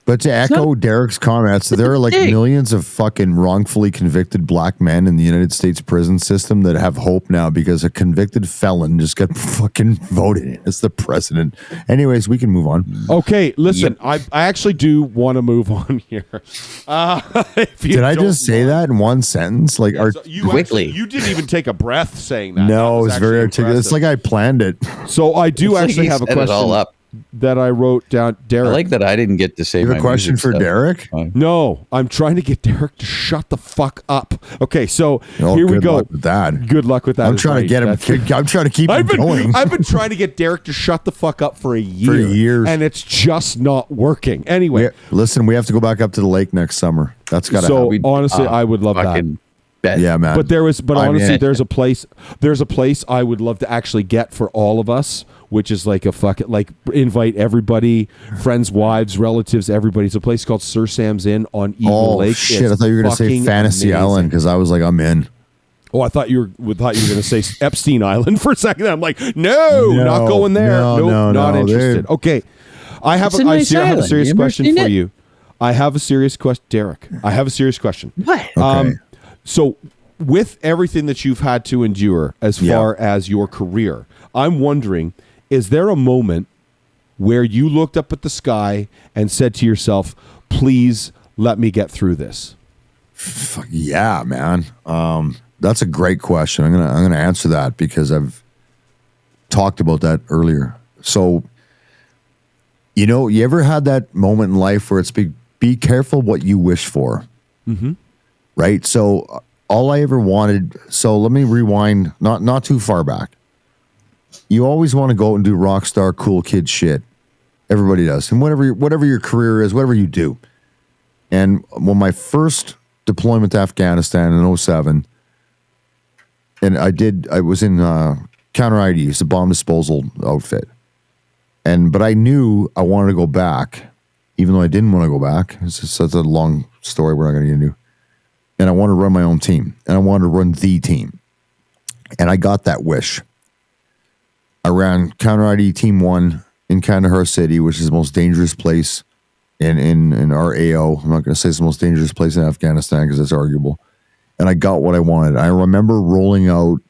but to echo Derek's comments, there are like dig. millions of fucking wrongfully convicted black men in the United States prison system that have hope now because a convicted felon just got fucking voted in as the president. Anyways, we can move on. Okay, listen, I actually do want to move on here. If you Did I don't just say mind. that in one sentence? Like, So you Quickly. actually- you didn't even take a breath saying that. no, That it's was very actually articulate. It's impressive. like I planned it. So I do It's like actually he have a set it all question up. that I wrote down. Derek. I like that I didn't get to say You have my a question music for stuff. Derek? No, I'm trying to get Derek to shut the fuck up. Okay, so Oh, here we good go. luck with that. Good luck with that. I'm is trying to right. get him. That's- I'm trying to keep him going. I've been trying to get Derek to shut the fuck up for a year. years. And it's just not working. Anyway, Yeah, listen, we have to go back up to the lake next summer. That's got to so happen. honestly, I would love that. Fucking bet. Yeah, man. But I'm honestly, in. there's a place I would love to actually get for all of us, which is like like invite everybody, friends, wives, relatives, everybody. It's a place called Sir Sam's Inn on Eagle Oh Lake. shit! It's I thought you were going to say fucking Fantasy amazing. Island because I was like, I'm in. Oh, I thought you were going to say Epstein Island for a second. I'm like, no, not going there. no, Nope, no, not no, interested. dude. Okay, I have It's a nice I have a island. serious You ever question seen for it? you. I have a serious question, Derek. I have a serious question. What? Okay. So, with everything that you've had to endure as Yeah. far as your career, I'm wondering, is there a moment where you looked up at the sky and said to yourself, please let me get through this? Fuck yeah, man. That's a great question. I'm gonna answer that because I've talked about that earlier. So, you ever had that moment in life where it's be careful what you wish for, right? So, all I ever wanted. So let me rewind, not too far back. You always want to go out and do rock star, cool kid shit. Everybody does, and whatever your career is, whatever you do. And when my first deployment to Afghanistan in 07, and I was in counter ID, it's a bomb disposal outfit. But I knew I wanted to go back, even though I didn't want to go back. It's such a long story we're not going to get into. And I wanted to run my own team, and I wanted to run the team. And I got that wish. I ran counter ID Team 1 in Kandahar City, which is the most dangerous place in our AO. I'm not going to say it's the most dangerous place in Afghanistan because it's arguable. And I got what I wanted. I remember rolling out.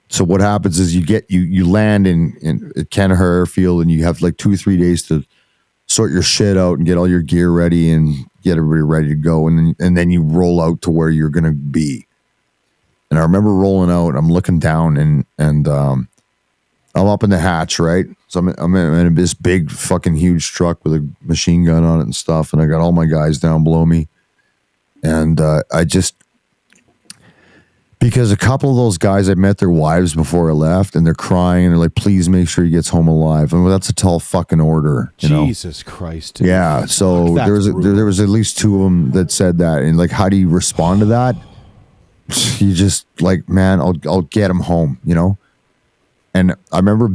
So what happens is you land in at Kandahar Airfield, and you have like 2 or 3 days to sort your shit out and get all your gear ready and get everybody ready to go. And then you roll out to where you're going to be. And I remember rolling out, I'm looking down and I'm up in the hatch, right? So I'm in this big fucking huge truck with a machine gun on it and stuff. And I got all my guys down below me. And because a couple of those guys, I met their wives before I left, and they're crying, and they're like, please make sure he gets home alive. And that's a tall fucking order. Jesus Christ. Dude. Yeah. So there was at least 2 of them that said that. And like, how do you respond to that? You just like, man, I'll get him home, And I remember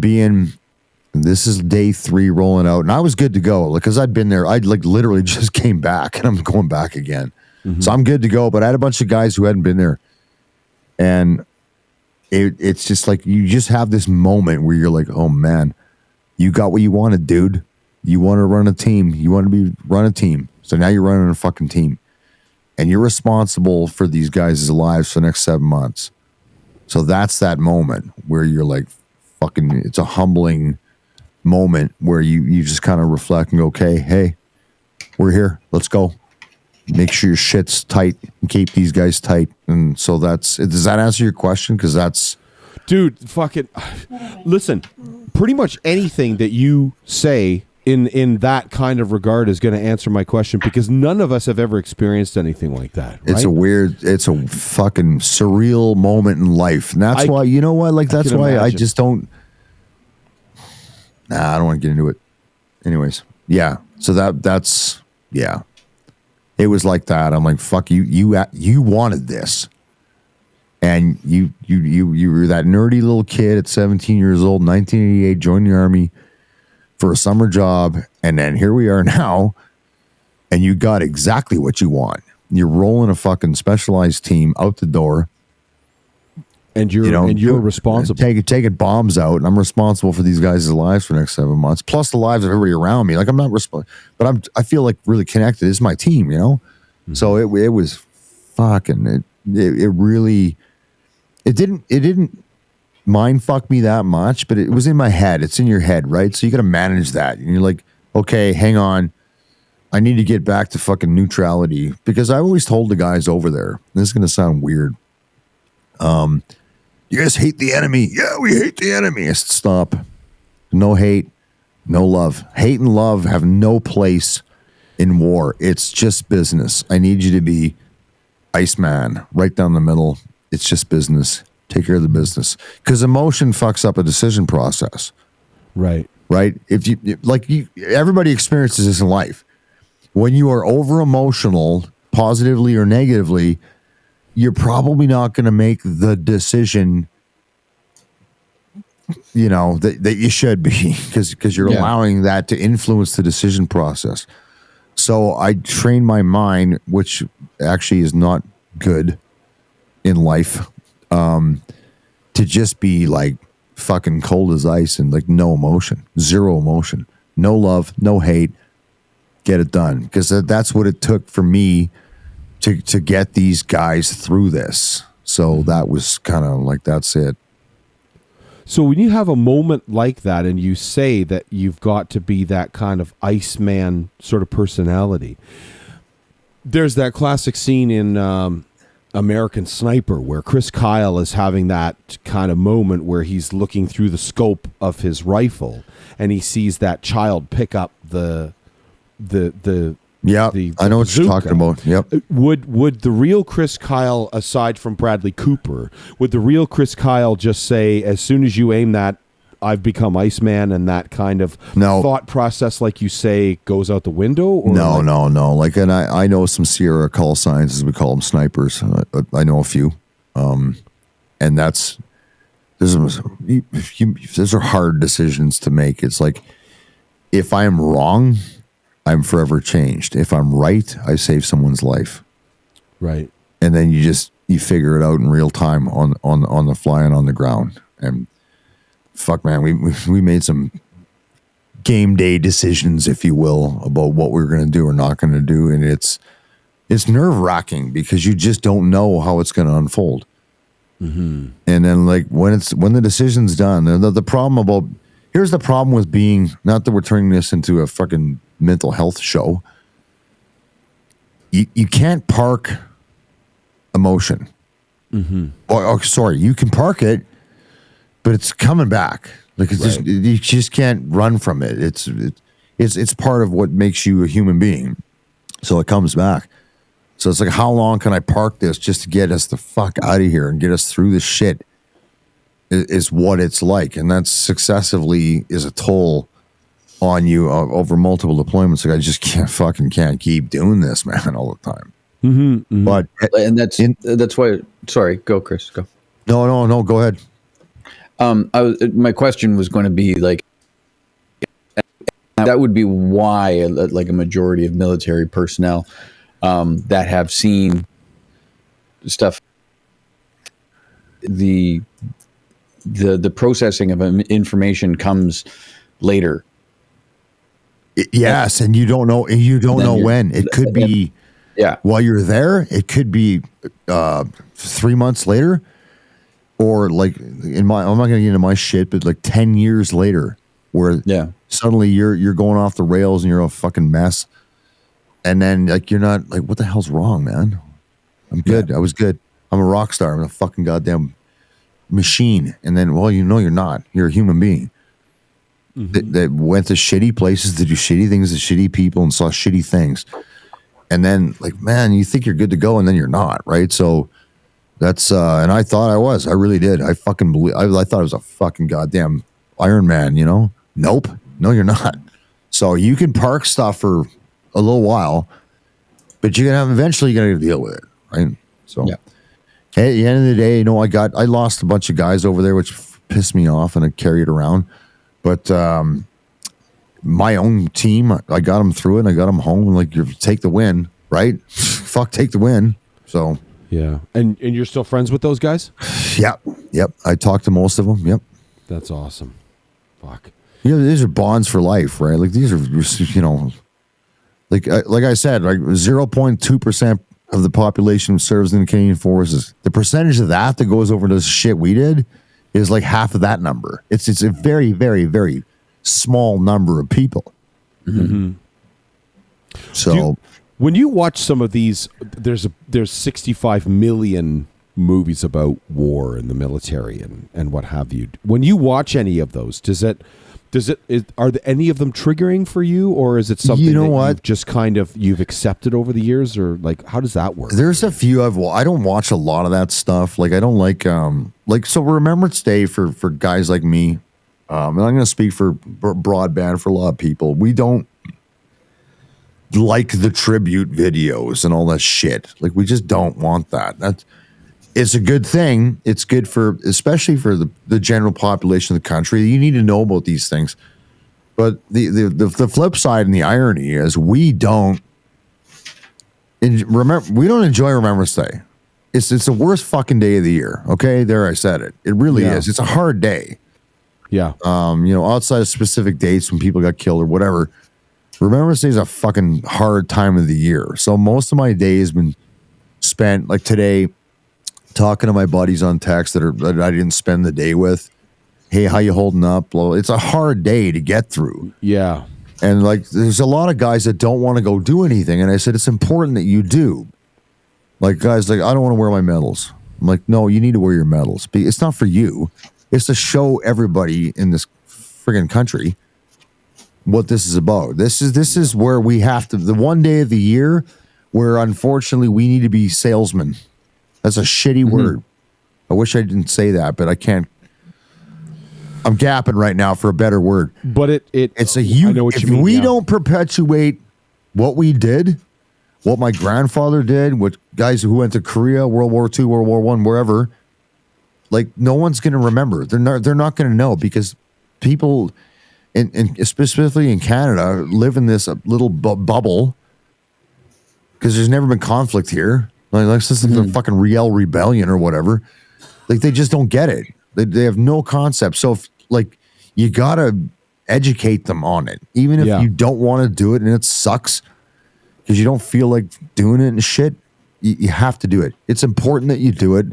this is day 3 rolling out, and I was good to go because I'd been there. I'd like literally just came back, and I'm going back again. Mm-hmm. So I'm good to go. But I had a bunch of guys who hadn't been there. And it's just like, you just have this moment where you're like, oh man, you got what you wanted, dude. You want to run a team. You want to run a team. So now you're running a fucking team. And you're responsible for these guys' lives for the next 7 months. So that's that moment where you're like, fucking, it's a humbling moment where you just kind of reflect and go, okay, hey, we're here. Let's go. Make sure your shit's tight and keep these guys tight. And so does that answer your question? Because that's... Dude, fucking... Listen, pretty much anything that you say in that kind of regard is going to answer my question, because none of us have ever experienced anything like that. Right? It's a fucking surreal moment in life. And that's why, you know what? Like, that's why imagine. I just don't... I don't want to get into it. Anyways, yeah. So that's... Yeah. It was like that. I'm like, fuck you. You wanted this, and you were that nerdy little kid at 17 years old, 1988, joined the Army for a summer job, and then here we are now, and you got exactly what you want. You're rolling a fucking specialized team out the door, and you're responsible. Taking bombs out, and I'm responsible for these guys' lives for the next 7 months, plus the lives of everybody around me. Like, I'm not responsible, but I feel like really connected. It's my team, Mm-hmm. So it was fucking it really didn't mind fuck me that much, but it was in my head. It's in your head, right? So you got to manage that, and you're like, okay, hang on. I need to get back to fucking neutrality, because I always told the guys over there, this is going to sound weird. You guys hate the enemy. Yeah, we hate the enemy. I said, stop. No hate, no love. Hate and love have no place in war. It's just business. I need you to be Iceman, right down the middle. It's just business. Take care of the business. Because emotion fucks up a decision process. Right. Right? Everybody experiences this in life. When you are over emotional, positively or negatively, you're probably not going to make the decision, that you should be, because you're allowing that to influence the decision process. So I train my mind, which actually is not good in life, to just be like fucking cold as ice and like no emotion, zero emotion, no love, no hate, get it done. Because that's what it took for me to get these guys through this. So that was kind of like, that's it. So when you have a moment like that and you say that you've got to be that kind of Iceman sort of personality, there's that classic scene in American Sniper where Kris Kyle is having that kind of moment where he's looking through the scope of his rifle and he sees that child pick up the yeah, I know what you're talking about. Yep. Would the real Kris Kyle, aside from Bradley Cooper, would the real Kris Kyle just say, as soon as you aim that I've become Iceman, and that kind of No. thought process, like you say, goes out the window? Or No. Like, and I know some Sierra call signs, as we call them, snipers. I know a few. And those are hard decisions to make. It's like, if I'm wrong, I'm forever changed. If I'm right, I save someone's life. Right. And then you figure it out in real time on the fly and on the ground. And fuck, man, we made some game day decisions, if you will, about what we were going to do or not going to do. And it's nerve wracking because you just don't know how it's going to unfold. Mm-hmm. And then, like, when the decision's done, here's the problem with being, not that we're turning this into a fucking mental health show. You can't park emotion. Mm-hmm. Sorry, you can park it, but it's coming back. Like, it's just, you just can't run from it. It's part of what makes you a human being. So it comes back. So it's like, how long can I park this just to get us the fuck out of here and get us through this shit? Is what it's like, and that successively is a toll on you over multiple deployments. Like, I just can't keep doing this, man, all the time. Mm-hmm, mm-hmm. But that's why. Sorry, go, Kris. Go. No. Go ahead. My question was going to be like, that would be why, like, a majority of military personnel that have seen stuff, the processing of information comes later. Yes, and you don't know when. It could be while you're there. It could be 3 months later, or like I'm not going to get into my shit, but like 10 years later, where suddenly you're going off the rails and you're a fucking mess, and then, like, you're not, like, what the hell's wrong, man? I'm good. I was good. I'm a rock star. I'm a fucking goddamn machine. And then, well, you're not. You're a human being that went to shitty places to do shitty things to shitty people and saw shitty things. And then, like, man, you think you're good to go, and then you're not, right? So that's and I thought I was. I really did. I fucking believe. I thought I was a fucking goddamn Iron Man. Nope. No, you're not. So you can park stuff for a little while, but eventually you're gonna deal with it, right? So at the end of the day, I lost a bunch of guys over there, which pissed me off, and I carried it around. But my own team, I got them through it, and I got them home. Like, you take the win, right? Fuck, take the win. So yeah, and you're still friends with those guys? Yep. I talked to most of them. Yep. That's awesome. Fuck. These are bonds for life, right? Like, these are, like I said, like 0.2% of the population serves in the Canadian Forces. The percentage of that goes over to the shit we did is like half of that number. It's a very, very, very small number of people. Mm-hmm. So when you watch some of these, there's 65 million movies about war and the military and what have you. When you watch any of those, are any of them triggering for you, or is it something you've just kind of you've accepted over the years, or like, how does that work? There's a few I don't watch a lot of that stuff. Like, I don't like so Remembrance Day for guys like me. And I'm going to speak for broadband for a lot of people. We don't like the tribute videos and all that shit. Like, we just don't want that. It's a good thing. It's good especially for the general population of the country. You need to know about these things. But the flip side and the irony is we don't enjoy Remembrance Day. It's the worst fucking day of the year. Okay, there, I said it. It really is. It's a hard day. Yeah. Outside of specific dates when people got killed or whatever, Remembrance Day is a fucking hard time of the year. So most of my day has been spent, like today, talking to my buddies on text that I didn't spend the day with. Hey, how you holding up? Well, it's a hard day to get through. Yeah. And like, there's a lot of guys that don't want to go do anything. And I said, it's important that you do. Like, guys, like, I don't want to wear my medals. I'm like, no, you need to wear your medals. It's not for you. It's to show everybody in this friggin' country what this is about. This is where we have to, the one day of the year where unfortunately we need to be salesmen. That's a shitty word. I wish I didn't say that, but I can't. I'm gapping right now for a better word. But it's a I huge. know what If you mean, we yeah. don't perpetuate what we did, what my grandfather did, what guys who went to Korea, World War II, World War I, wherever, like no one's going to remember. They're not going to know because people, in specifically in Canada, live in this little bubble because there's never been conflict here. Like this is the fucking Riel Rebellion or whatever. Like they just don't get it. They have no concept. So if, like you gotta educate them on it, even if you don't want to do it and it sucks because you don't feel like doing it and shit. You have to do it. It's important that you do it.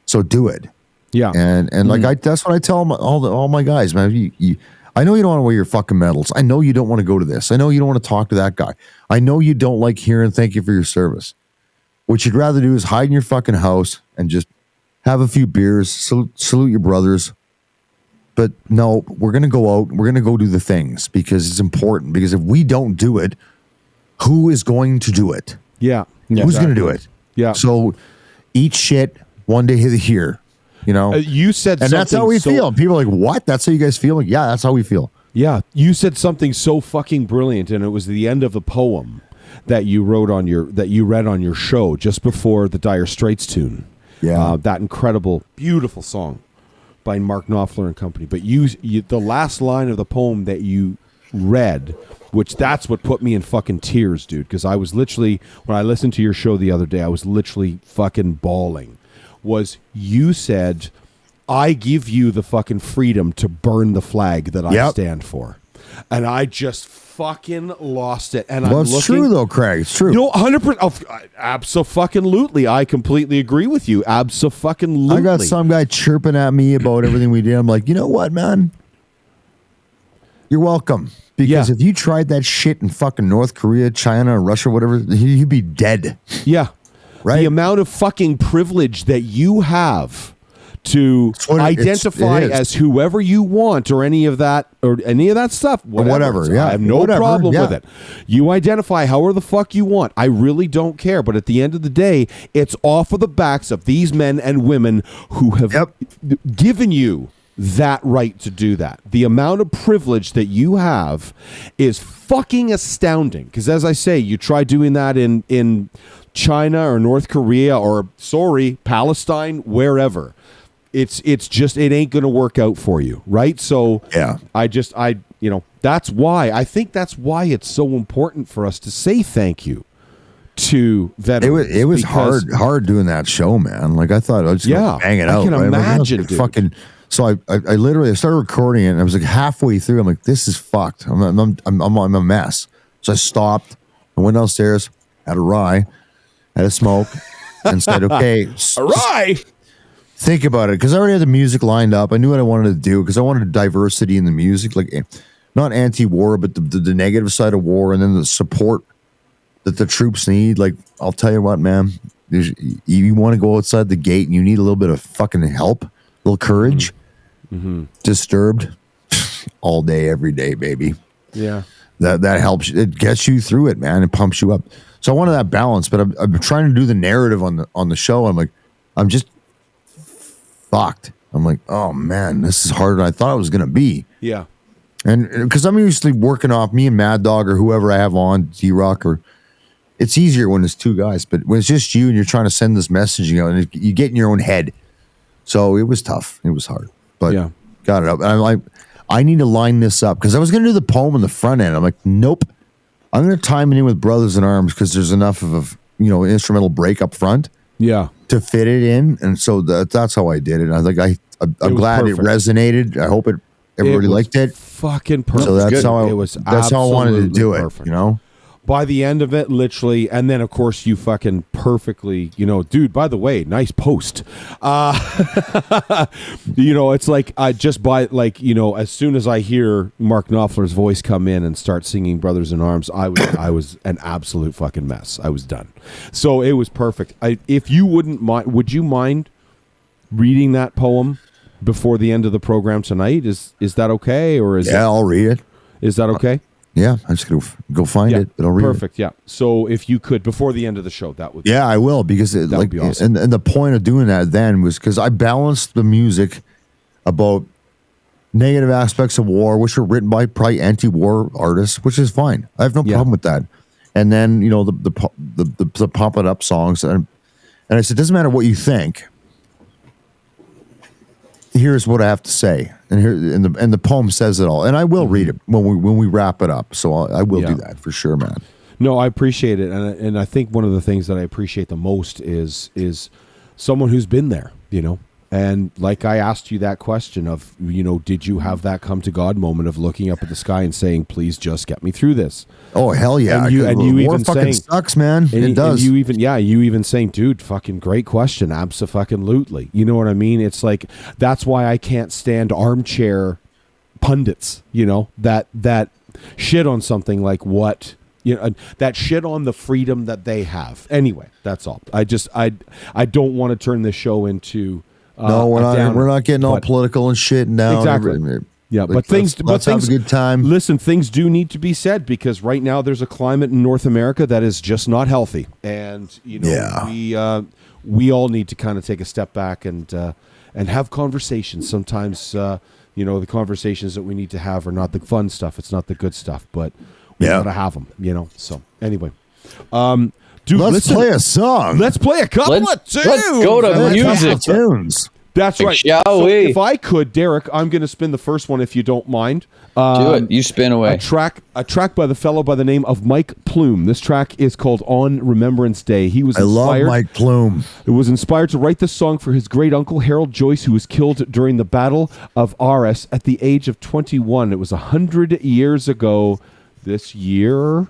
So do it. Yeah. And like that's what I tell all my guys, man. I know you don't want to wear your fucking medals. I know you don't want to go to this. I know you don't want to talk to that guy. I know you don't like hearing thank you for your service. What you'd rather do is hide in your fucking house and just have a few beers, salute your brothers. But no, we're going to go out. We're going to go do the things because it's important. Because if we don't do it, who is going to do it? Yeah. Who's going to do it? Yeah. So eat shit one day here. You know? You said and something. that's how we feel. People are like, what? That's how you guys feel? Like, yeah, that's how we feel. Yeah. You said something so fucking brilliant, and it was the end of a poem that you read on your show just before the Dire Straits tune. Yeah. That incredible, beautiful song by Mark Knopfler and company. But you the last line of the poem that you read, which that's what put me in fucking tears, dude, because I was literally, when I listened to your show the other day, I was literally fucking bawling, was you said, I give you the fucking freedom to burn the flag that I stand for. And I just fucking lost it. And it's true though, Craig. It's true. No, 100%. Abso-fucking-lutely. I completely agree with you. Abso-fucking-lutely. I got some guy chirping at me about everything we did. I'm like, you know what, man? You're welcome. Because if you tried that shit in fucking North Korea, China, Russia, whatever, you'd be dead. Yeah. Right? The amount of fucking privilege that you have to identify as whoever you want or any of that stuff. Whatever. Yeah. I have no problem with it. You identify however the fuck you want. I really don't care. But at the end of the day, it's off of the backs of these men and women who have given you that right to do that. The amount of privilege that you have is fucking astounding. Because as I say, you try doing that in China or North Korea or Palestine, wherever. It's just, it ain't going to work out for you, right? So that's why it's so important for us to say thank you to veterans. It was hard doing that show, man. Like I thought I was just hanging out. I can imagine, like, fucking. So I literally started recording it and I was like halfway through. I'm like, this is fucked. I'm a mess. So I stopped. I went downstairs, had a rye, had a smoke, and said, okay, a rye. Think about it, because I already had the music lined up. I knew what I wanted to do because I wanted diversity in the music, like not anti-war, but the negative side of war, and then the support that the troops need. Like, I'll tell you what, man, you want to go outside the gate and you need a little bit of fucking help, a little courage. Mm-hmm. Disturbed all day, every day, baby. Yeah, that helps. It gets you through it, man. It pumps you up. So I wanted that balance, but I'm trying to do the narrative on the show. I'm like, I'm just fucked. I'm like, oh man, this is harder than I thought it was gonna be. Yeah. And because I'm usually working off me and Mad Dog or whoever I have on, D-Rock, or it's easier when it's two guys, but when it's just you and you're trying to send this messaging out and you get in your own head. So it was tough. It was hard, but got it up. And I'm like, I need to line this up because I was going to do the poem in the front end. I'm like, nope, I'm going to time it in with Brothers in Arms because there's enough of a instrumental break up front. Yeah. To fit it in. And so that's how I did it. And I was like, I'm glad it resonated. I hope everybody liked it. Fucking perfect. So that's how I wanted to do perfect. it, By the end of it, literally, and then of course you fucking perfectly, dude, by the way, nice post. It's like as soon as I hear Mark Knopfler's voice come in and start singing Brothers in Arms, I was an absolute fucking mess. I was done. So it was perfect. If you wouldn't mind, would you mind reading that poem before the end of the program tonight? Is that okay? Or I'll read it. Is that okay? Yeah, I'm just going to go find it, but I'll read perfect, yeah. So if you could, before the end of the show, that would be Yeah, I will, because that would be awesome. And the point of doing that then was because I balanced the music about negative aspects of war, which are written by probably anti-war artists, which is fine. I have no problem with that. And then the pump it up songs, and I said, doesn't matter what you think. Here's what I have to say, and the poem says it all, and I will read it when we wrap it up. So I will do that for sure, man. No, I appreciate it, and I think one of the things that I appreciate the most is someone who's been there, And like I asked you that question of, did you have that come to God moment of looking up at the sky and saying, "Please just get me through this"? Oh hell yeah! And you war even fucking saying, sucks, man. It does. And you even saying, "Dude, fucking great question, abso-fucking-lutely." You know what I mean? It's like that's why I can't stand armchair pundits. That shit on something like what. That shit on the freedom that they have. Anyway, that's all. I don't want to turn this show into. No, we're not getting all political and shit now. Exactly. Yeah, but let's have a good time. Listen, things do need to be said because right now there's a climate in North America that is just not healthy, and we all need to kind of take a step back and have conversations. Sometimes the conversations that we need to have are not the fun stuff. It's not the good stuff, but we gotta have them. So anyway. Dude, let's play a song. Let's play a couple of tunes. Let's go to music. Tunes. That's right. Shall we? If I could, Derek, I'm going to spin the first one if you don't mind. Do it. You spin away. A track by the fellow by the name of Mike Plume. This track is called "On Remembrance Day." I love Mike Plume. It was inspired to write this song for his great uncle Harold Joyce, who was killed during the Battle of Arras at the age of 21. It was 100 years ago. This year,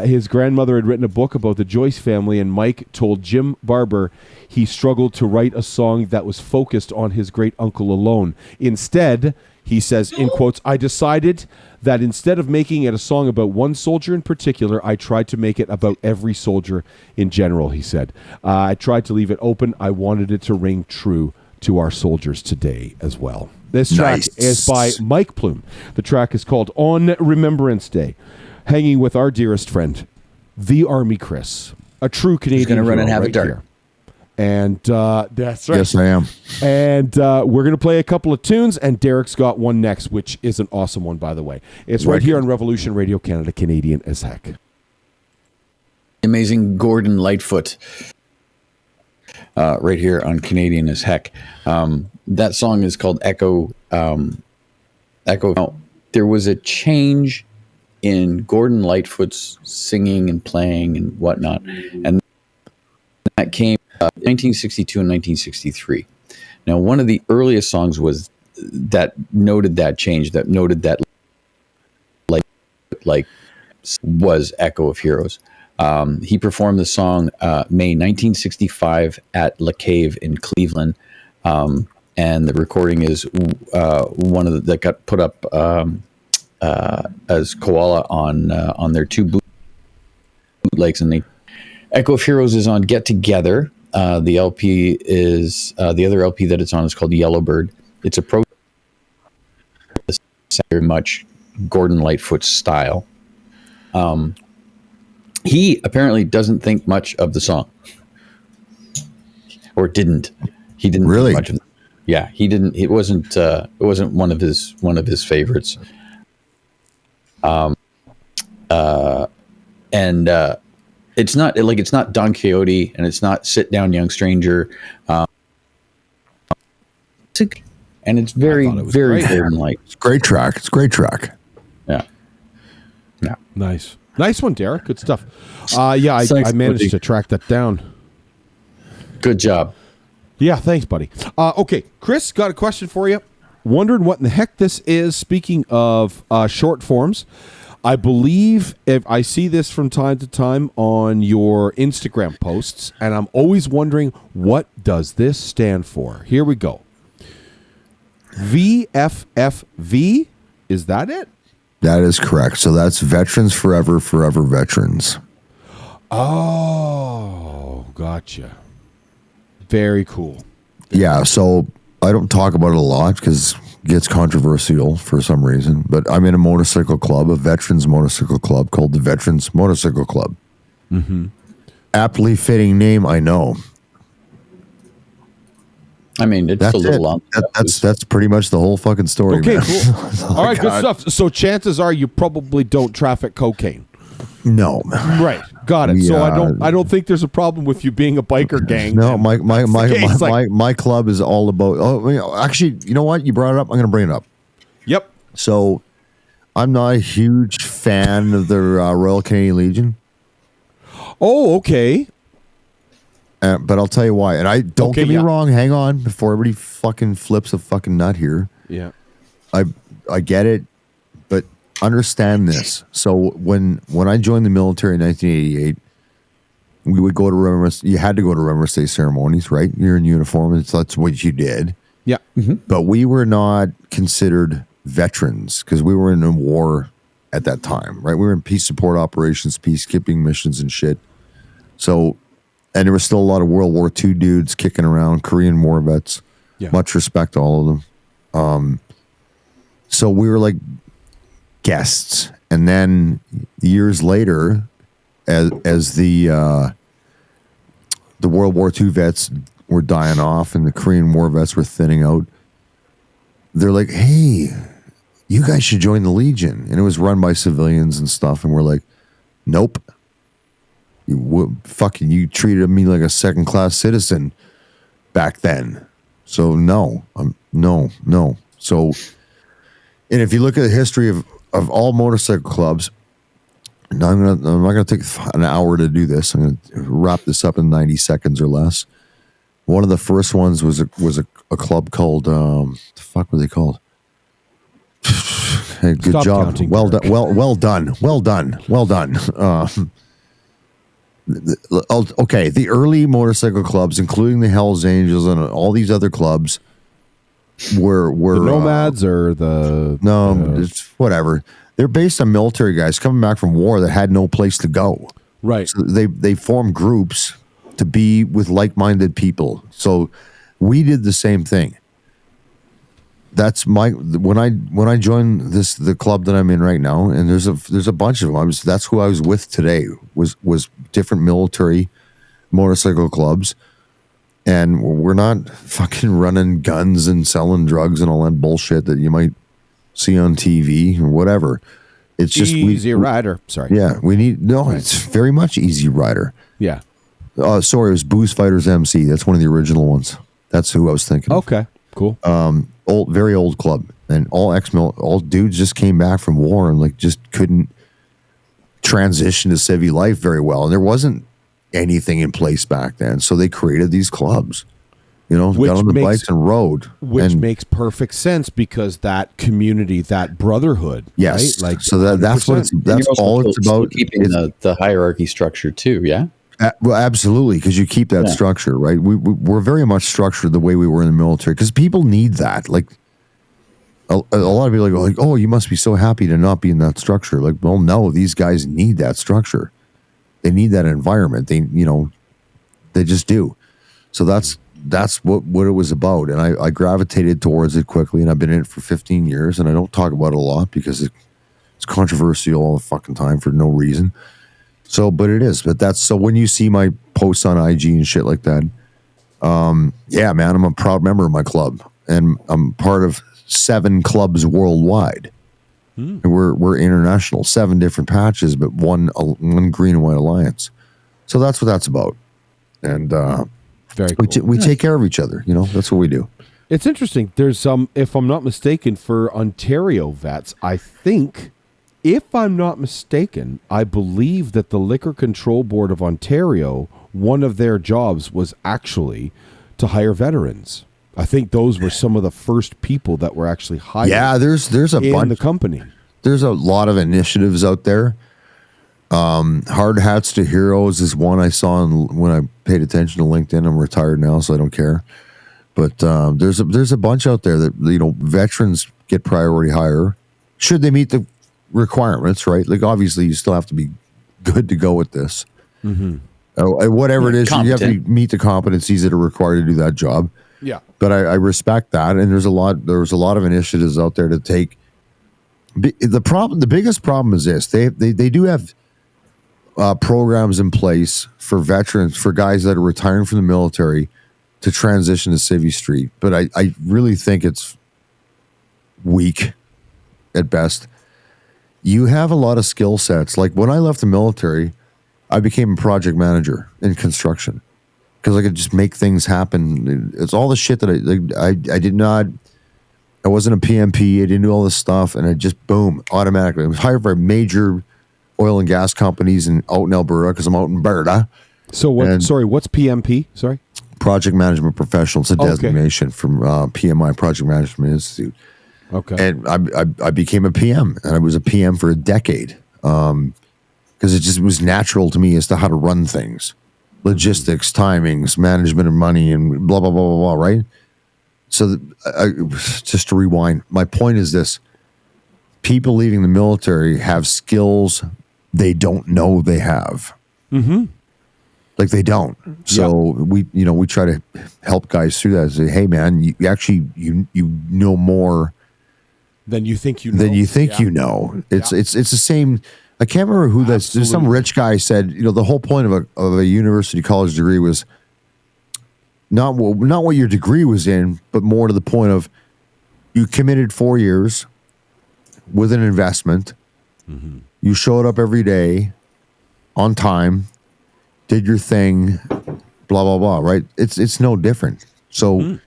his grandmother had written a book about the Joyce family, and Mike told Jim Barber he struggled to write a song that was focused on his great uncle alone. Instead, he says, in quotes, "I decided that instead of making it a song about one soldier in particular, I tried to make it about every soldier in general," he said. "I tried to leave it open. I wanted it to ring true to our soldiers today as well." This track is by Mike Plume. The track is called "On Remembrance Day," hanging with our dearest friend, the Army Kris, a true Canadian. He's going to run and have a dart. Here. And that's right. Yes, I am. And we're going to play a couple of tunes, and Derek's got one next, which is an awesome one, by the way. It's right here on Revolution Radio Canada, Canadian as heck. Amazing Gordon Lightfoot. Right here on Canadian as heck. That song is called Echo. Echo. Now, there was a change in Gordon Lightfoot's singing and playing and whatnot, and that came 1962 and 1963. Now, one of the earliest songs was that noted that change, that noted that like was Echo of Heroes. He performed the song May 1965 at La Cave in Cleveland, and the recording is one of that got put up as Koala on their two bootlegs. And Echo of Heroes is on Get Together. The LP is the other LP that it's on is called Yellowbird. It's a very much Gordon Lightfoot style. He apparently doesn't think much of the song, or didn't. He didn't really. Think much of it. Yeah, he didn't. It wasn't one of his favorites. It's not it's not Don Quixote, and it's not Sit Down Young Stranger. And it's very Gordon Light. It's a great track. It's a great track. Yeah. Yeah. Nice one, Derek. Good stuff. I managed to track that down. Good job. Yeah, thanks, buddy. Okay, Kris, got a question for you. Wondering what in the heck this is. Speaking of short forms, I believe if I see this from time to time on your Instagram posts, and I'm always wondering, what does this stand for? Here we go. VFFV, is that it? That is correct. So that's Veterans Forever, Forever Veterans. Oh, gotcha. Very cool. Yeah, so I don't talk about it a lot because it gets controversial for some reason, but I'm in a motorcycle club, a veterans motorcycle club called the Veterans Motorcycle Club. Mm-hmm. Aptly fitting name, I know. I mean, it's That's a little it. on. That's pretty much the whole fucking story. Okay, man. cool. All right, good stuff. So chances are you probably don't traffic cocaine. No. Right. Got it. We, So I don't think there's a problem with you being a biker gang. No, then. my club is all about. Oh, actually, you know what? You brought it up. I'm going to bring it up. Yep. So, I'm not a huge fan of the Royal Canadian Legion. Oh, okay. But I'll tell you why. And I don't get me wrong. Hang on, before everybody fucking flips a fucking nut here. Yeah. I get it, but understand this. So when I joined the military in 1988, we would go to Remembrance. You had to go to Remembrance Day ceremonies, right? You're in uniform, and that's what you did. Yeah. Mm-hmm. But we were not considered veterans because we were in a war at that time, right? We were in peace support operations, peacekeeping missions, and shit. So. And there was still a lot of World War II dudes kicking around, Korean War vets. Yeah. Much respect to all of them. So we were like guests. And then years later, as the World War II vets were dying off and the Korean War vets were thinning out, they're like, hey, you guys should join the Legion. And it was run by civilians and stuff. And we're like, nope. You treated me like a second-class citizen back then. So no. So, and if you look at the history of all motorcycle clubs, and I'm not gonna take an hour to do this. I'm gonna wrap this up in 90 seconds or less. One of the first ones was a club called the fuck were they called? Hey, good Stop job. counting, Well done. Well done. Okay, the early motorcycle clubs, including the Hells Angels and all these other clubs, were the Nomads or the it's whatever. They're based on military guys coming back from war that had no place to go. Right. So they formed groups to be with like-minded people. So we did the same thing. That's when I joined the club that I'm in right now, and there's a bunch of them. That's who I was with today. Was different military motorcycle clubs, and we're not fucking running guns and selling drugs and all that bullshit that you might see on TV or whatever. It's just Easy Rider. Sorry. Yeah, it's very much Easy Rider. Yeah. Sorry, it was Booze Fighters MC. That's one of the original ones. That's who I was thinking. Okay. Cool. Very old club, and all dudes just came back from war and like just couldn't transition to civvy life very well, and there wasn't anything in place back then, so they created these clubs. Got on the bikes and rode, which makes perfect sense because that community, that brotherhood. Yes, right? So that's what that's all it's about. Keeping the hierarchy structure too. Yeah. Well, absolutely, because you keep that structure, right? We're very much structured the way we were in the military because people need that. Like a lot of people are like, oh, you must be so happy to not be in that structure. Like, well, no, these guys need that structure. They need that environment. They just do. So that's what it was about, and I gravitated towards it quickly, and I've been in it for 15 years, and I don't talk about it a lot because it's controversial all the fucking time for no reason. So, but it is. But that's so when you see my posts on IG and shit like that, yeah, man, I'm a proud member of my club, and I'm part of 7 clubs worldwide. And we're international, 7 different patches, but one green and white alliance. So that's what that's about. And very cool. We take care of each other. That's what we do. It's interesting. There's if I'm not mistaken, for Ontario vets, I think. If I'm not mistaken, I believe that the Liquor Control Board of Ontario, one of their jobs was actually to hire veterans. I think those were some of the first people that were actually hired. Yeah, there's a in bunch. The company. There's a lot of initiatives out there. Hard Hats to Heroes is one I saw when I paid attention to LinkedIn. I'm retired now, so I don't care. But there's a bunch out there that veterans get priority hire should they meet the requirements, right? Like obviously you still have to be good to go with this. Mm-hmm. Whatever it is, competent. You have to meet the competencies that are required to do that job. Yeah. But I respect that, and there's a lot of initiatives out there to take. The biggest problem is this: they do have programs in place for veterans, for guys that are retiring from the military to transition to Civvy Street, but I really think it's weak at best. You have a lot of skill sets. Like when I left the military, I became a project manager in construction because I could just make things happen. It's all the shit that I did not. I wasn't a PMP. I didn't do all this stuff, and I just boom automatically. I was hired by major oil and gas companies out in Alberta because I'm out in Alberta. So what? Sorry, what's PMP? Sorry, Project Management Professional. It's a designation from PMI, Project Management Institute. Okay. And I became a PM, and I was a PM for a decade because it was natural to me as to how to run things, logistics, timings, management of money, and blah blah blah blah blah. Right. So just to rewind, my point is this: people leaving the military have skills they don't know they have. Mm-hmm. Like they don't. So we try to help guys through that and say, hey man, you actually know more than you think you know. You know. It's the same. I can't remember who that's. There's some rich guy said, the whole point of a university college degree was not what your degree was in, but more to the point of you committed 4 years with an investment. Mm-hmm. You showed up every day on time, did your thing, blah blah blah. Right? It's no different. So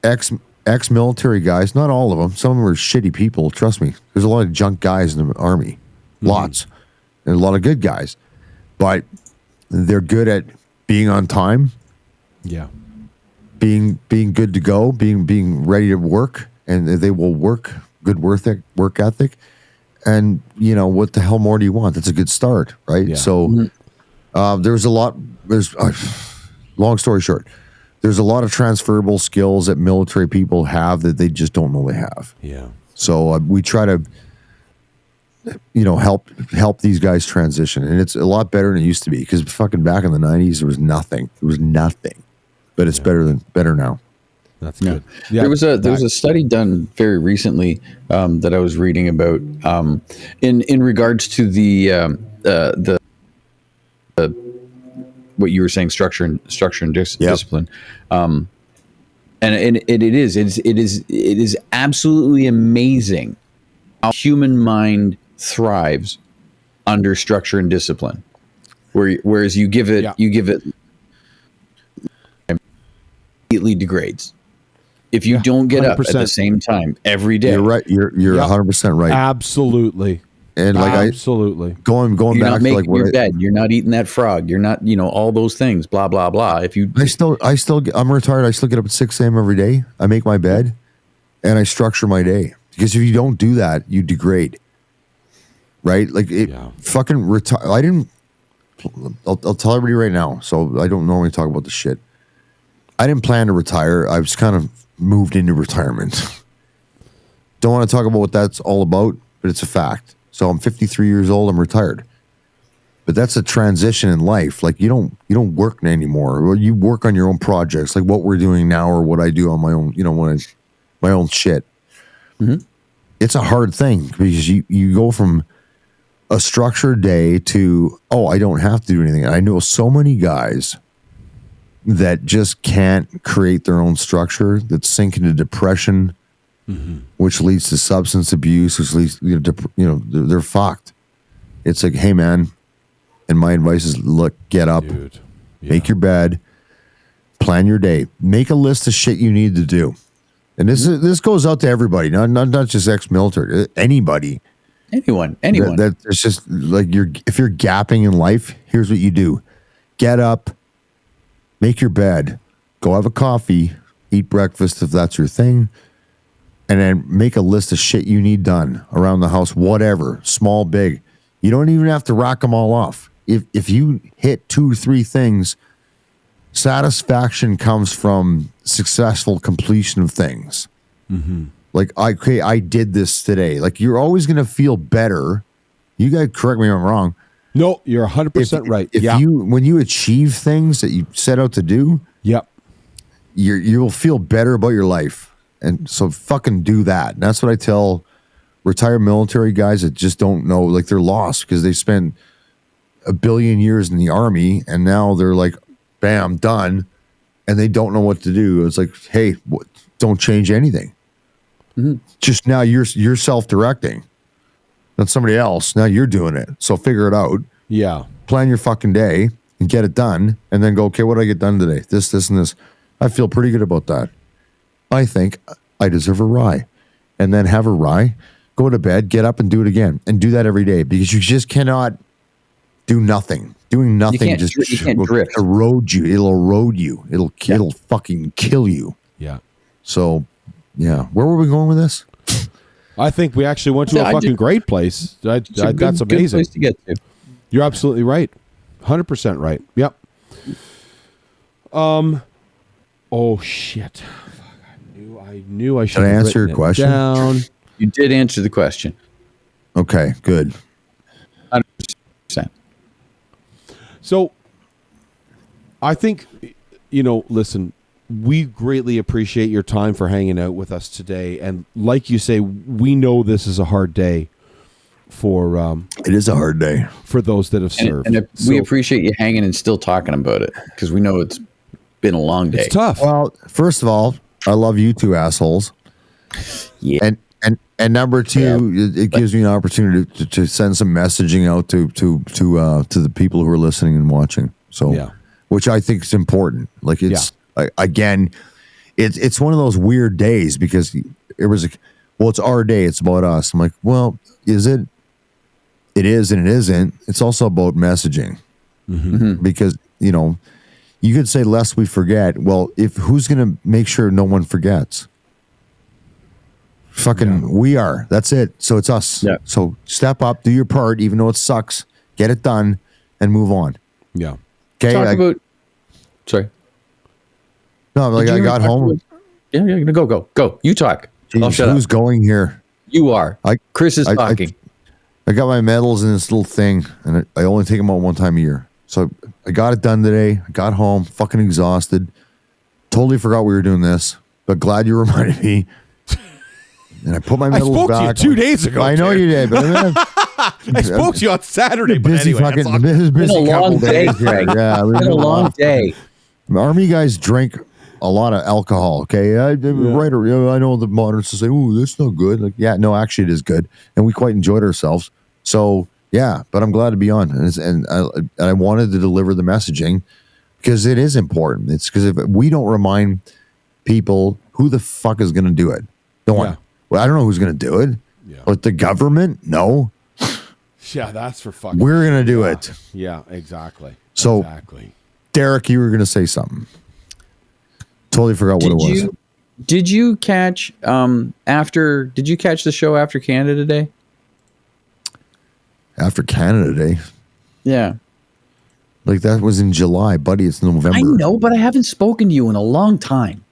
ex-military guys, not all of them. Some of them are shitty people. Trust me. There's a lot of junk guys in the army, lots, and a lot of good guys, but they're good at being on time. Yeah, being good to go, being ready to work, and they will work. Good work ethic, and what the hell more do you want? That's a good start, right? Yeah. So there's a lot. There's long story short. There's a lot of transferable skills that military people have that they just don't know they have. Yeah. So we try to, help these guys transition, and it's a lot better than it used to be because fucking back in the 90s there was nothing. There was nothing, but it's better now. That's good. Yeah. There was a study done very recently that I was reading about in regards to the what you were saying, structure and discipline, and it is absolutely amazing how human mind thrives under structure and discipline, whereas you give it immediately degrades if you don't get up at the same time every day. You're right. You're 100% right. Absolutely. And absolutely going you're back not making to your bed, you're not eating that frog, you're not, all those things, blah blah blah. If you, I'm retired. I still get up at 6 a.m. every day. I make my bed, and I structure my day because if you don't do that, you degrade. Right? Like fucking retire. I didn't. I'll tell everybody right now. So I don't normally talk about the shit. I didn't plan to retire. I was kind of moved into retirement. Don't want to talk about what that's all about, but it's a fact. So I'm 53 years old. I'm retired. But that's a transition in life. Like you don't work anymore. Or you work on your own projects, like what we're doing now, or what I do on my own. My own shit. Mm-hmm. It's a hard thing because you go from a structured day to I don't have to do anything. I know so many guys that just can't create their own structure, that sink into depression. Mm-hmm. Which leads to substance abuse, which leads they're fucked. It's like, hey man, and my advice is get up, make your bed, plan your day, make a list of shit you need to do, and this goes out to everybody, not just ex-military, anybody, anyone. That it's just like if you're gapping in life, here's what you do: get up, make your bed, go have a coffee, eat breakfast if that's your thing. And then make a list of shit you need done around the house, whatever, small, big. You don't even have to rack them all off. If you hit 2 or 3 things, satisfaction comes from successful completion of things. Mm-hmm. Like, I did this today. Like, you're always going to feel better. You guys correct me if I'm wrong. No, you're 100% right. When you achieve things that you set out to do, you'll feel better about your life. And so fucking do that. And that's what I tell retired military guys that just don't know, like they're lost because they spent 1 billion years in the army and now they're like, bam, done. and they don't know what to do. It's like, hey, don't change anything. Just now you're self-directing. Not somebody else. Now you're doing it. So figure it out. Yeah. Plan your fucking day and get it done, and then go, okay, what do I get done today? This, and this. I feel pretty good about that. I think I deserve a rye. And then have a rye, go to bed, get up and do it again. And do that every day, because you just cannot do nothing. Doing nothing you can't drift. Erode you. It'll erode you. It'll fucking kill you. Yeah. So, yeah. Where were we going with this? I think we actually went to a fucking great place. That's amazing. Good place to get to. You're absolutely right. 100% right. Yep. Oh shit. I knew I should Did I have answer your written it question? down. You did answer the question. Okay, good. 100%. So I think, listen, we greatly appreciate your time for hanging out with us today. And like you say, we know this is a hard day for it is a hard day for those that have served. And we appreciate you hanging and still talking about it, because we know it's been a long day. It's tough. Well, first of all, I love you two assholes. Yeah. And number two, it gives me an opportunity to send some messaging out to the people who are listening and watching. So, which I think is important. Like it's again, it's one of those weird days, because it was it's our day. It's about us. I'm like, well, is it? It is and it isn't. It's also about messaging, because you could say lest we forget. Well, who's going to make sure no one forgets? Fucking we are. That's it. So it's us. Yeah. So step up, do your part, even though it sucks. Get it done and move on. Yeah. Okay. Sorry. No, like I got home. Yeah. Go. You talk. I'll shut Who's up. going here? You are. Chris is talking. I got my medals in this little thing, and I only take them out one time a year. So I got it done today. I got home, fucking exhausted. Totally forgot we were doing this, but glad you reminded me. And I put my medals back. I spoke to you 2 days ago. I know you did, but I spoke to you on Saturday. But busy anyway, fucking It's been a long day, Greg. Yeah, It's been a long day. Army guys drink a lot of alcohol. Okay, right. I know the moderns say, "Ooh, that's not good." Like, yeah, no, actually, it is good, and we quite enjoyed ourselves. So, yeah, but I'm glad to be on, and I wanted to deliver the messaging, because it is important. It's because if we don't remind people, who the fuck is going to do it? No one. Yeah. Well, I don't know who's going to do it. Yeah. But the government, no. Yeah, that's for fucking. We're going to do it. Yeah, exactly. So, exactly. Derek, you were going to say something. Totally forgot what it was. Did you catch Did you catch the show after Canada Day? After Canada Day. Yeah. Like that was in July, buddy. It's November. I know, but I haven't spoken to you in a long time.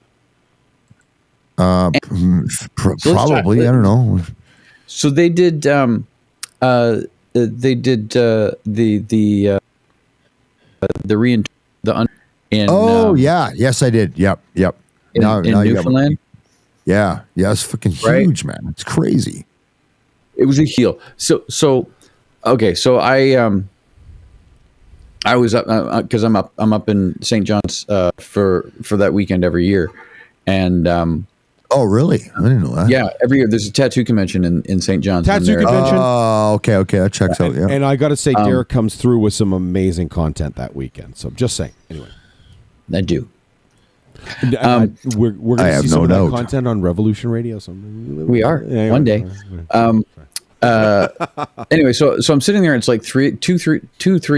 Probably. I don't know. So they did. The Yes, I did. Yep. In Newfoundland. Yeah, it's fucking huge, man. It's crazy. It was a heel. So okay. So I was up because I'm up in St. John's for that weekend every year, and oh really? I didn't know that. Yeah, every year there's a tattoo convention in St. John's. Tattoo convention. Oh, okay, that checks out. Yeah, and I got to say, Derek comes through with some amazing content that weekend. So just saying. Anyway, I do. We're going to see some of that content on Revolution Radio. We are one day. Anyway, so I'm sitting there. And it's like 3 in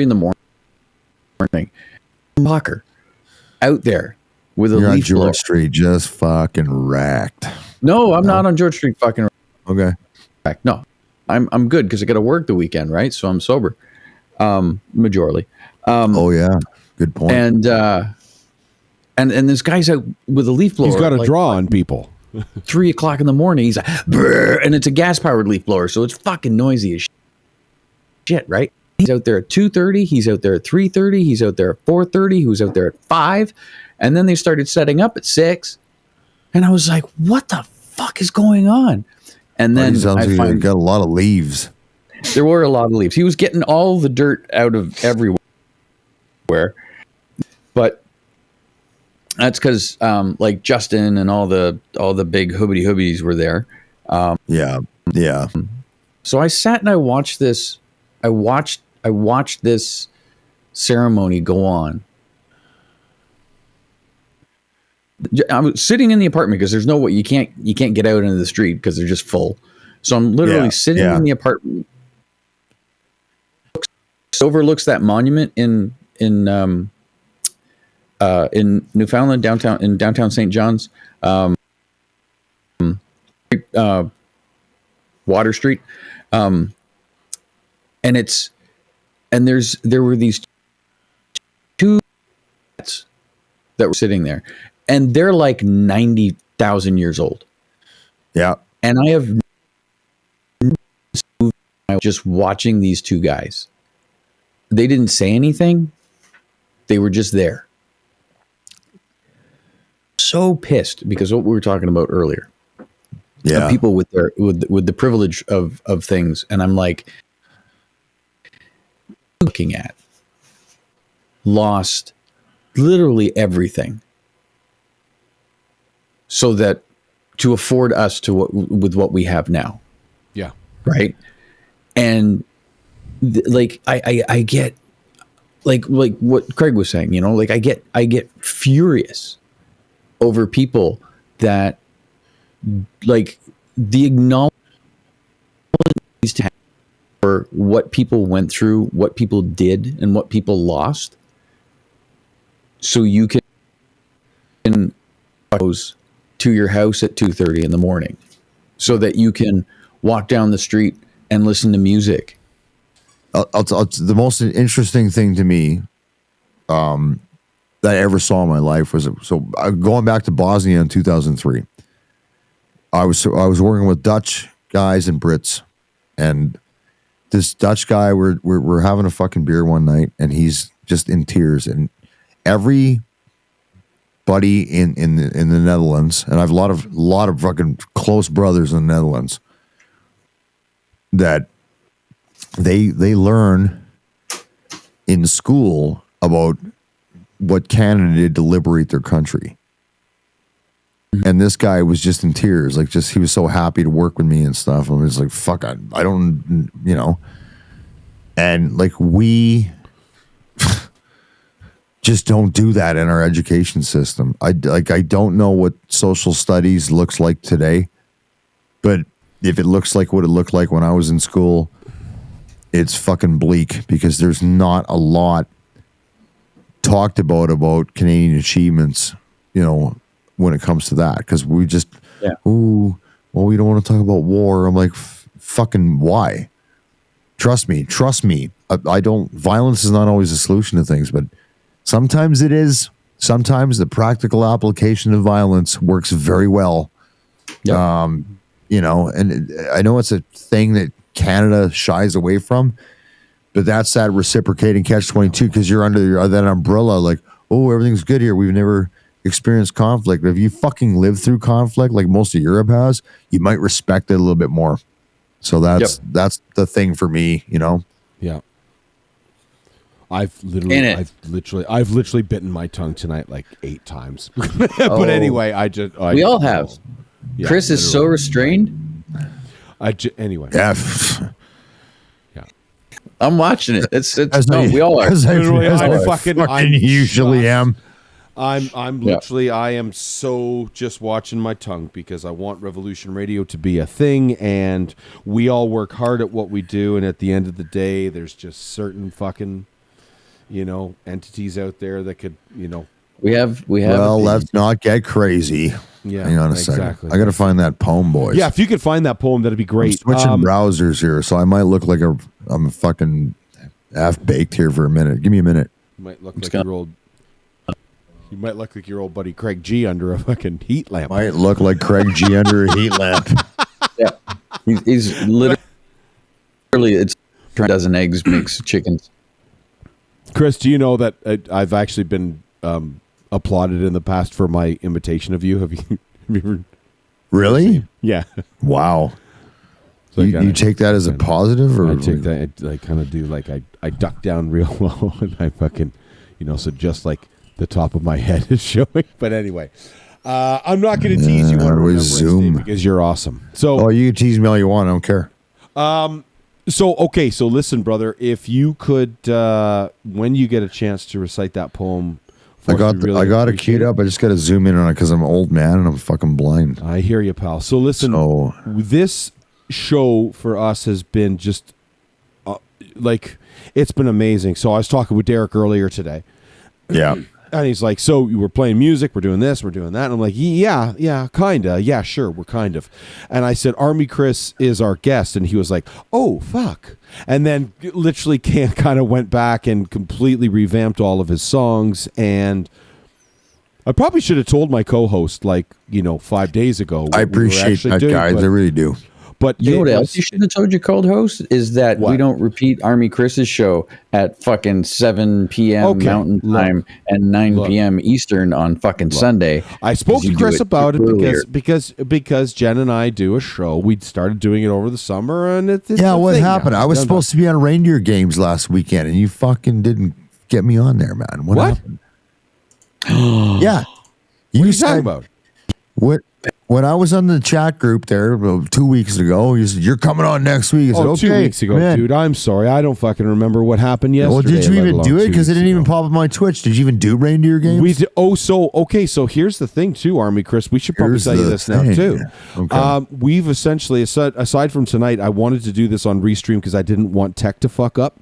the morning. Mocker out there with a You're on leaf blower. George Street, just fucking wrecked. No, I'm not on George Street. Fucking okay. Wrecked. No, I'm good because I got to work the weekend, right? So I'm sober, majorly. Oh yeah, good point. And this guy's out with a leaf blower. He's got a draw on people. 3 o'clock in the morning. He's like, brr, and it's a gas powered leaf blower, so it's fucking noisy as shit, right? He's out there at 2:30. He's out there at 3:30. He's out there at 4:30. He was out there at 5, and then they started setting up at 6, and I was like, what the fuck is going on? And then I find got a lot of leaves. There were a lot of leaves. He was getting all the dirt out of everywhere, but That's because like Justin and all the big hoobies were there. Yeah. Yeah. So I sat and I watched this. I watched this ceremony go on. I was sitting in the apartment because there's no way you can't get out into the street because they're just full. So I'm literally sitting in the apartment. Overlooks that monument in Newfoundland, downtown St. John's, Water Street, and there were these two that were sitting there, and they're like 90,000 years old. Yeah, and I have just watching these two guys. They didn't say anything. They were just there. So pissed because what we were talking about earlier. Yeah. People with their with the privilege of things, and I'm like looking at lost literally everything so that to afford us to with what we have now. Yeah. Right. And like I get like what Craig was saying, you know, like I get furious over people that like the acknowledgement to have for what people went through, what people did, and what people lost, so you can goes to your house at 2:30 in the morning, so that you can walk down the street and listen to music. The most interesting thing to me that I ever saw in my life was going back to Bosnia in 2003. I was working with Dutch guys and Brits, and this Dutch guy we're having a fucking beer one night, and he's just in tears. And everybody in the Netherlands, and I have a lot of fucking close brothers in the Netherlands, that they learn in school about what Canada did to liberate their country. And this guy was just in tears, like he was so happy to work with me and stuff. I was like, fuck, I don't, you know. And like we just don't do that in our education system. I don't know what social studies looks like today, but if it looks like what it looked like when I was in school, it's fucking bleak, because there's not a lot talked about Canadian achievements, you know, when it comes to that, because we just, we don't want to talk about war. I'm like, fucking why? Trust me. I don't, violence is not always a solution to things, but sometimes it is. Sometimes the practical application of violence works very well. Yep. You know, and I know it's a thing that Canada shies away from, but that's that reciprocating catch-22, because you're under that umbrella, like, oh, everything's good here. We've never experienced conflict. But if you fucking lived through conflict like most of Europe has, you might respect it a little bit more. So that's the thing for me, you know. Yeah. I've literally bitten my tongue tonight like 8 times. But anyway, we all have. Yeah, Kris is so restrained. Anyway. Yeah. Yeah. I'm watching it. We all are. I usually am. I'm literally, I am so just watching my tongue, because I want Revolution Radio to be a thing, and we all work hard at what we do, and at the end of the day, there's just certain fucking, you know, entities out there that could, you know. We have. Well, let's not get crazy. Yeah, hang on a second. I got to find that poem, boys. Yeah, if you could find that poem, that'd be great. I'm switching browsers here, so I might look like I'm fucking half baked here for a minute. Give me a minute. You might look like your old. You might look like your old buddy Craig G under a fucking heat lamp. Might look like Craig G under a heat lamp. Yeah, he's literally it's a dozen eggs makes chickens. Kris, do you know that I've actually been applauded in the past for my imitation of you? Have you ever? Really? Yeah. Wow. So you take that as a positive, or I take that? I kind of do, like I duck down real low, and I fucking, you know, so just like The top of my head is showing. But anyway, I'm not going to tease you on Remembrance Zoom. Day because you're awesome. So, Oh, you can tease me all you want. I don't care. So listen, brother, if you could, when you get a chance to recite that poem, I got it queued up. I just got to zoom in on it because I'm an old man and I'm fucking blind. I hear you, pal. So listen, this show for us has been just it's been amazing. So I was talking with Derek earlier today. Yeah. And he's like, so we're playing music, we're doing this, we're doing that. And I'm like, yeah, kinda. Yeah, sure, we're kind of. And I said, Army Kris is our guest. And he was like, oh, fuck. And then literally kind of went back and completely revamped all of his songs. And I probably should have told my co-host 5 days ago. I appreciate that, guys. I really do. But you know what else you should have told your cold host is that we don't repeat Army Chris's show at fucking 7 p.m. Mountain Time and 9 p.m. Eastern on fucking Sunday. I spoke to Kris about it because Jen and I do a show. We started doing it over the summer, and it's what happened? I was supposed to be on reindeer games last weekend, and you fucking didn't get me on there, man. What happened? Yeah, what are you talking about? What? When I was on the chat group there 2 weeks ago, you said, you're coming on next week. I said, okay, 2 weeks ago, man. Dude, I'm sorry. I don't fucking remember what happened yesterday. Well, did you even do it? Because it didn't even pop up on my Twitch. Did you even do reindeer games? We did. So here's the thing, too, Army Kris. We should probably tell you this now, too. Okay. We've essentially, aside from tonight, I wanted to do this on Restream because I didn't want tech to fuck up.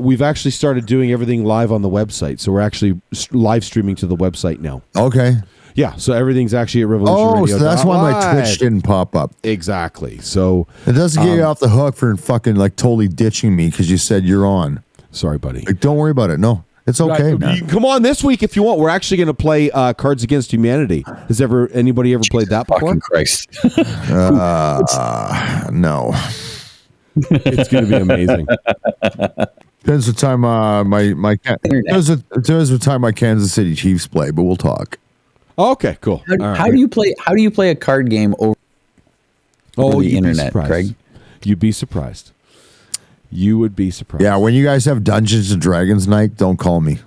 We've actually started doing everything live on the website. So we're actually live streaming to the website now. Okay. Yeah, so everything's actually at Revolution Radio. So that's why my Twitch didn't pop up. Exactly. So it doesn't get you off the hook for fucking totally ditching me because you said you're on. Sorry, buddy. Don't worry about it. No, it's okay. You can come on this week if you want. We're actually going to play Cards Against Humanity. Has anybody ever played that before? Fucking Christ. No. It's going to be amazing. Depends what time depends what time my Kansas City Chiefs play, but we'll talk. Okay, cool. How do you play a card game over the internet, Craig? You'd be surprised. You would be surprised. Yeah, when you guys have Dungeons and Dragons night, don't call me.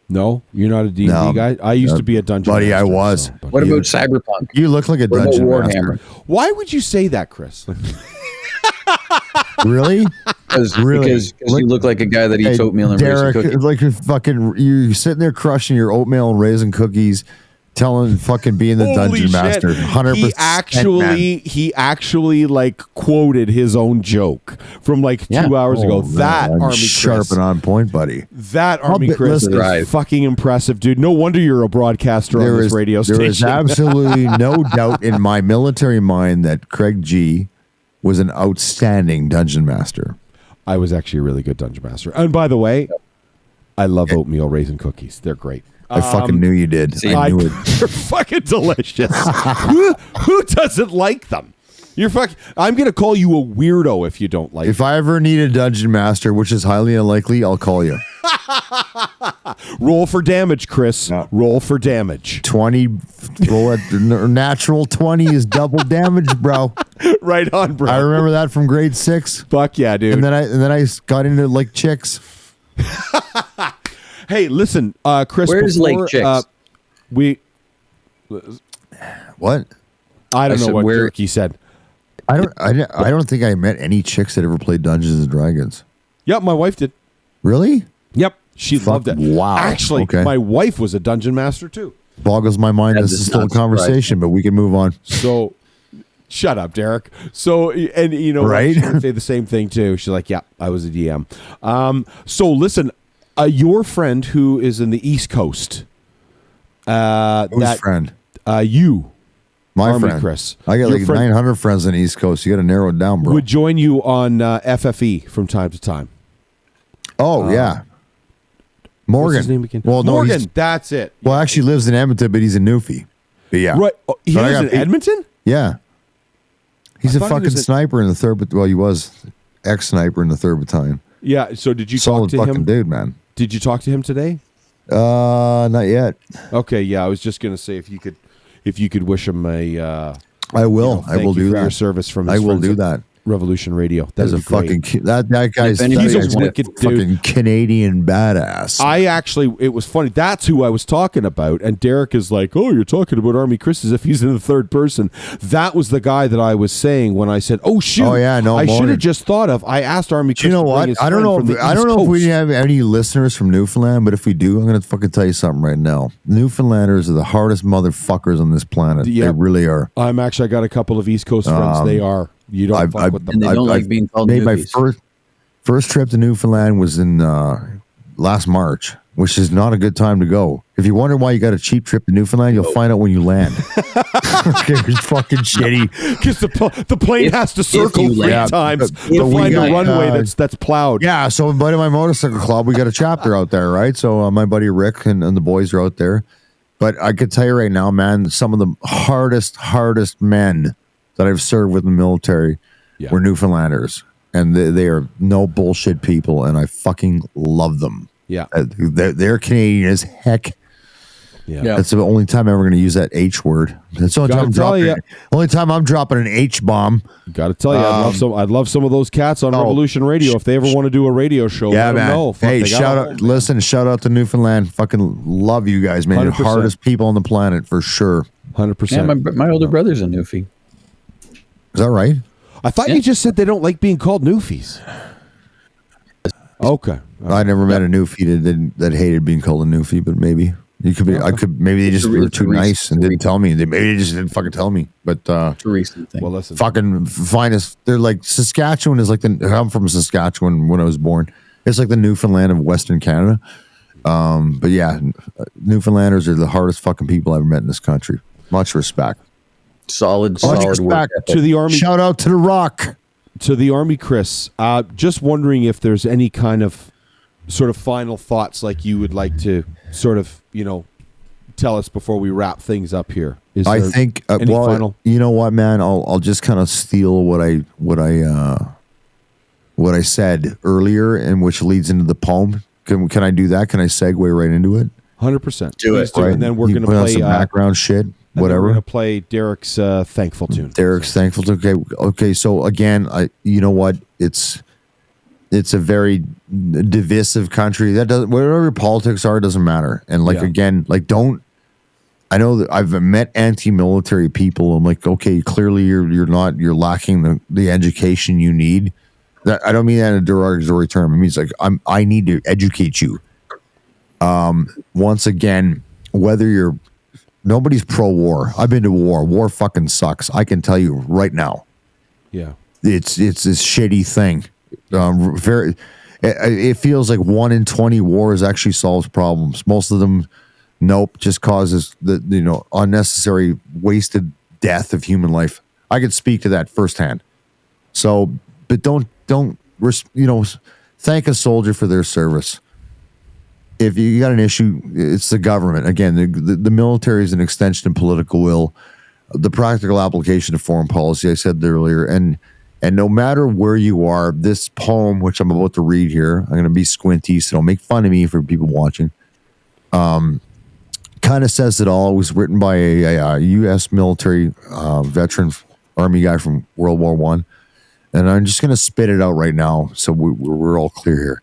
No, you're not a D&D guy. I used to be a dungeon buddy. master, I was. What about Cyberpunk? You look like a dungeon master. Why would you say that, Kris? Really? Because you look like a guy that eats oatmeal and Derek, raisin cookies. like you're sitting there crushing your oatmeal and raisin cookies, being the dungeon master. 100%. He actually quoted his own joke from 2 hours ago. That Army Kris, sharp and on point, buddy. That Army Kris is fucking impressive, dude. No wonder you're a broadcaster on this radio station. There is absolutely no doubt in my military mind that Craig G was an outstanding dungeon master. I was actually a really good dungeon master. And by the way, I love oatmeal raisin cookies. They're great. I fucking knew you did. I knew it. They're fucking delicious. who doesn't like them? I'm going to call you a weirdo if you don't like If I ever need a dungeon master, which is highly unlikely, I'll call you. Roll for damage, Kris. No. Roll for damage. 20. Natural 20 is double damage, bro. Right on, bro. I remember that from grade 6. Fuck yeah, dude. And then I got into chicks. Hey, listen, Kris. Where's Lake Chicks? What? I don't know what Turkey said. I don't think I met any chicks that ever played Dungeons and Dragons. Yep, my wife did. Really? Yep, she loved it. Wow. Actually, my wife was a dungeon master too. Boggles my mind. This is still a conversation, but we can move on. So, shut up, Derek. So, and right? She would say the same thing too. She's like, "Yeah, I was a DM." So listen, your friend who is in the East Coast. Whose friend? You. My Army friend, Kris. I got 900 friends on the East Coast. You got to narrow it down, bro. Would join you on FFE from time to time. Oh yeah, Morgan. What's his name again? Well, no, Morgan. That's it. Well, actually, lives in Edmonton, but he's in Newfie. But yeah, right. Oh, he lives in Edmonton. Yeah, he's a fucking sniper in the 3rd. Well, he was ex-sniper in the 3rd Battalion. Yeah. So did you Solid talk to fucking him, dude, man? Did you talk to him today? Not yet. Okay. Yeah, I was just gonna say if you could wish him a. I will. I will do that. Your service from. I will do that. Revolution Radio. That's That'd a be great. fucking that guy's He's a that guy's wicked fucking Canadian badass. it was funny. That's who I was talking about. And Derek is like, oh, you're talking about Army Kris as if he's in the third person. That was the guy that I was saying when I said, oh, shoot. Oh, yeah, no, I should morning. have just thought of, I asked Army Kris You know to bring what? his I don't friend know. from the I don't East know if we Coast. have any listeners from Newfoundland, but if we do, I'm going to fucking tell you something right now. Newfoundlanders are the hardest motherfuckers on this planet. Yep. They really are. I got a couple of East Coast friends. They are. You don't fuck with them. And they don't like being called made newbies. my first trip to Newfoundland was in last March, which is not a good time to go. If you wonder why you got a cheap trip to Newfoundland, you'll find out when you land. It's fucking shitty. Because the plane has to circle you 3 land. times But to we find a got, runway that's plowed. Yeah, so in my motorcycle club, we got a chapter out there, right? So my buddy Rick and the boys are out there. But I could tell you right now, man, some of the hardest men that I've served with in the military were Newfoundlanders. And they are no bullshit people, and I fucking love them. Yeah. They're Canadian as heck. Yeah. That's the only time I'm ever going to use that H word. That's the only time I'm dropping an H bomb. Got to tell you, I'd love some of those cats on Revolution Radio if they ever want to do a radio show. Yeah, let man. them know. Fuck, Hey, they got shout a out! home, Listen, shout out to Newfoundland. Fucking love you guys, man. You're the 100%. hardest people on the planet for sure. 100%. Yeah, my older brother's a Newfie. Is that right? I thought you just said they don't like being called Newfies. Okay. I never met a Newfie that hated being called a Newfie, but maybe you could be. I could. Maybe they just were too nice and didn't tell me. Maybe they just didn't fucking tell me. But It's a recent thing. Well, listen. fucking finest. They're like Saskatchewan is like I'm from Saskatchewan when I was born. It's like the Newfoundland of Western Canada. But yeah, Newfoundlanders are the hardest fucking people I've ever met in this country. Much respect. Solid Much work. respect To the Army. Shout out to the Rock. To the Army, Kris. Just wondering if there's any kind of sort of final thoughts like you would like to sort of, tell us before we wrap things up here. Is I there think any final? you know what, man, I'll just kind of steal what I said earlier, and which leads into the poem. Can I do that? Can I segue right into it? 100%. Do it. Right. And then we're going to play some background shit. We're Whatever. going to play Derek's thankful tune. Derek's thankful to. Okay. So again, you know what? It's a very divisive country. That doesn't. Whatever your politics are, doesn't matter. And again, don't. I know that I've met anti-military people. I'm like, okay, clearly you're lacking the education you need. That I don't mean that in a derogatory term. It means like I need to educate you. Once again, whether nobody's pro-war. I've been to war. War fucking sucks. I can tell you right now. Yeah. It's this shitty thing. It feels like 1 in 20 wars actually solves problems. Most of them, nope, just causes the unnecessary wasted death of human life. I could speak to that firsthand. So, but don't thank a soldier for their service. If you got an issue, it's the government. Again, the military is an extension of political will, the practical application of foreign policy. I said earlier, and no matter where you are, this poem, which I'm about to read here, I'm going to be squinty, so don't make fun of me for people watching. Kind of says it all. It was written by a U.S. military veteran, Army guy from World War I, and I'm just going to spit it out right now, so we're all clear here.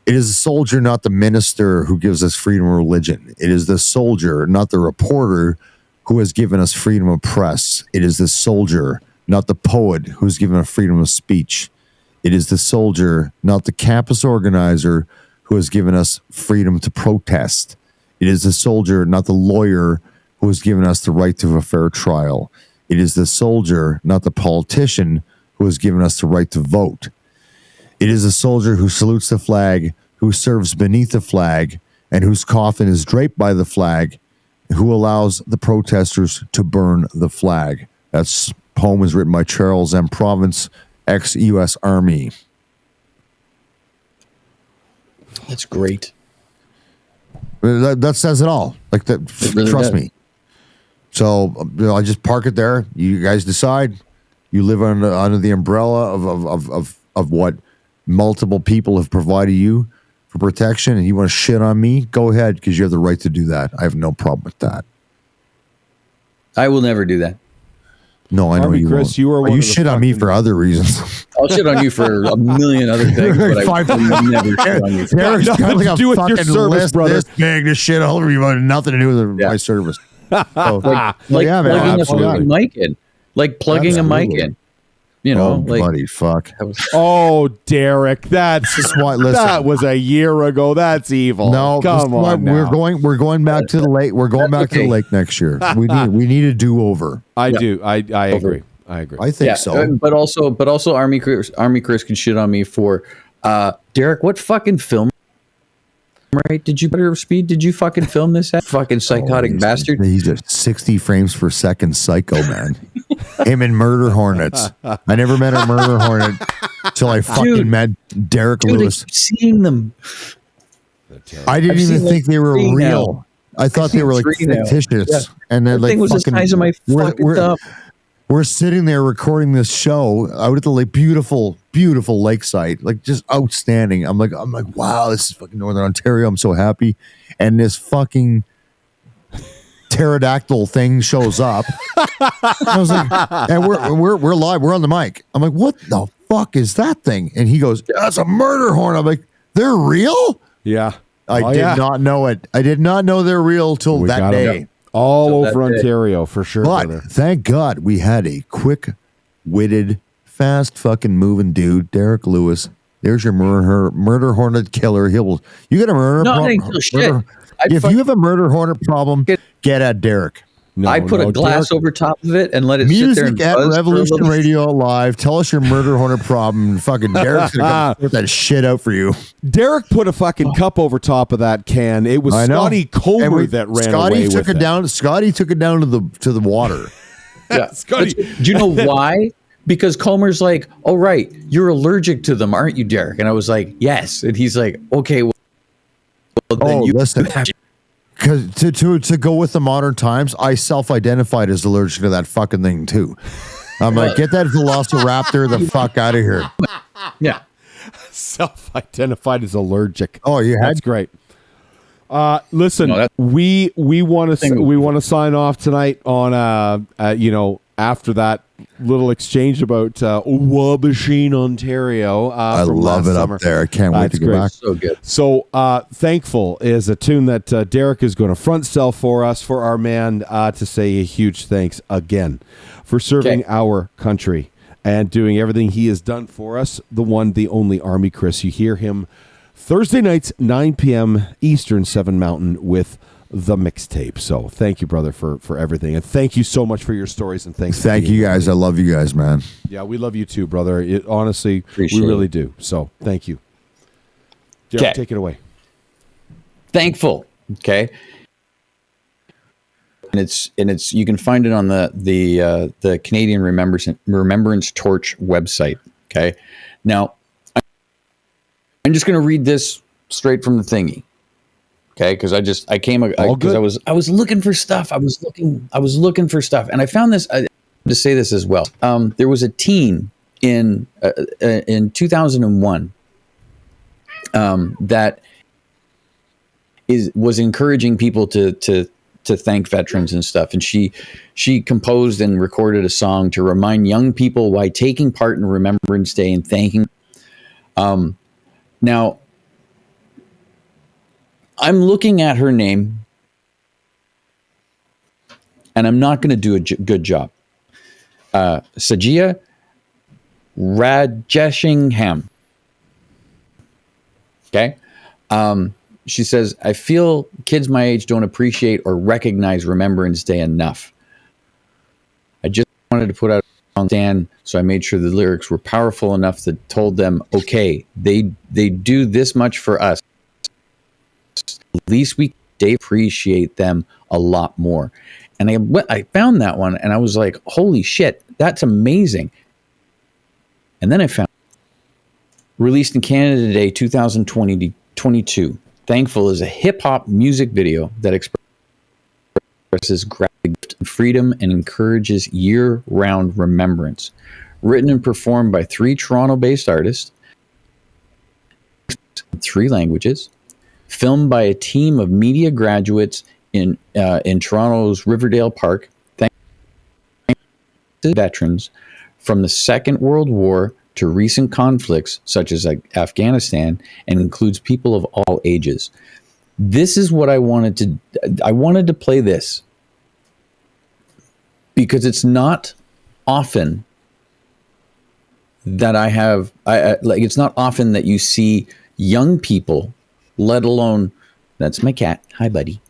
It is the soldier, not the minister, who gives us freedom of religion. It is the soldier, not the reporter, who has given us freedom of press. It is the soldier, not the poet, who has given us freedom of speech. It is the soldier, not the campus organizer, who has given us freedom to protest. It is the soldier, not the lawyer, who has given us the right to a fair trial. It is the soldier, not the politician, who has given us the right to vote. It is a soldier who salutes the flag, who serves beneath the flag, and whose coffin is draped by the flag, who allows the protesters to burn the flag. That poem was written by Charles M. Province, ex-U.S. Army. That's great. That says it all. Like that. Really Trust does. me. So I just park it there. You guys decide. You live under the umbrella of what multiple people have provided you for protection, and you want to shit on me, go ahead, because you have the right to do that. I have no problem with that. I will never do that. No, I know Army you Chris, won't. you are Well, one you of the shit on me fucking- for other reasons. I'll shit on you for a million other things, but I will never shit on you. Derek's nothing got like to a do with your fucking service, list brother. this big to shit all over you, but nothing to do with my service. So, Like yeah, man, plugging a absolutely. fucking mic in. Like plugging a mic Absolutely. in. You know, Oh, like buddy, fuck. that was, Oh, Derek, that's This is why. Listen, that was a year ago. That's evil. no, this come is why on. we're now. going back to the lake. We're going back to the okay. lake next year. We need a do over. I do. I agree. I agree. I think so. But also Army Chris can shit on me for Derek, what fucking film right? Did you better speed? Did you fucking film this at fucking psychotic bastard? He's a 60 frames per second psycho, man. Him and Murder Hornets. I never met a Murder Hornet till I fucking met Derek Dude, I Lewis. keep seeing them. I didn't I've even seen, think like, they were 3 real. now. I thought they were like I've seen 3 now. fictitious. Yeah. And then That like thing was the fucking, size of my fucking thumb. we're sitting there recording this show out at the like beautiful lakeside, like just outstanding. I'm like, wow, this is fucking Northern Ontario. I'm so happy. And this fucking pterodactyl thing shows up. I was like, and we're live, we're on the mic. I'm like, what the fuck is that thing? And he goes, that's a murder horn. I'm like, they're real? Yeah. I did not know it. I did not know they're real till We that got 'em day. all So over that day. Ontario for sure. But brother. thank God we had a quick-witted, fast fucking moving dude, Derek Lewis. There's your murder hornet killer. You got a murder No, I problem? didn't kill shit. If you have a murder hornet problem, get at Derek. No, I put no, a glass Derek- over top of it and let it sit there and Music at buzz for a Revolution little- Radio Live. Tell us your murder hornet problem. And fucking Derek's gonna sort that shit out for you. Derek put a fucking cup over top of that can. It was I know. Scotty Comer And that ran Scotty away took with it down. Scotty took it down to the water. Yeah. Scotty- But do you know why? Because Comer's like, oh, right, you're allergic to them, aren't you, Derek? And I was like, yes. And he's like, okay, well then Oh, you listen. Because to go with the modern times, I self-identified as allergic to that fucking thing too. I'm like, get that velociraptor the fuck out of here. Yeah. Self-identified as allergic. Oh, you had That's great. Listen, No, that- we want to sign off tonight on after that little exchange about Wabashine, Ontario. I from love last it summer. up there. I can't wait That's to get great. back. So good. So Thankful is a tune that Derek is going to front sell for us, for our man, to say a huge thanks again for serving Okay. our country and doing everything he has done for us. The one, the only Army Chris. You hear him Thursday nights, 9 p.m. Eastern, 7 Mountain, with the mixtape. So thank you, brother, for everything. And thank you so much for your stories. And thanks. for Thank being you here. guys. I love you guys, man. Yeah, we love you too, brother. Honestly, Appreciate we really it. do. So thank you. Derek, Okay. take it away. Thankful. Okay. And it's you can find it on the Canadian Remembrance Torch website. Okay. Now I'm just going to read this straight from the thingy. Okay, because I was looking for stuff. I was looking for stuff, and I found this. To say this as well, there was a teen in 2001 that was encouraging people to thank veterans and stuff, and she composed and recorded a song to remind young people why taking part in Remembrance Day and thanking. Now, I'm looking at her name, and I'm not going to do a good job. Sajia Rajeshingham. Okay. She says, I feel kids my age don't appreciate or recognize Remembrance Day enough. I just wanted to put out on stand, so I made sure the lyrics were powerful enough that told them, okay, they do this much for us. At least they appreciate them a lot more. And I found that one, and I was like, holy shit, that's amazing. And then I found, released in Canada today, 2022, Thankful is a hip-hop music video that expresses gratitude and freedom and encourages year-round remembrance. Written and performed by 3 Toronto-based artists, in 3 languages, filmed by a team of media graduates in Toronto's Riverdale Park. veterans from the Second World War to recent conflicts such as Afghanistan, and includes people of all ages. This is what I wanted to play this because it's not often that it's not often that you see young people, let alone, that's my cat. Hi, buddy.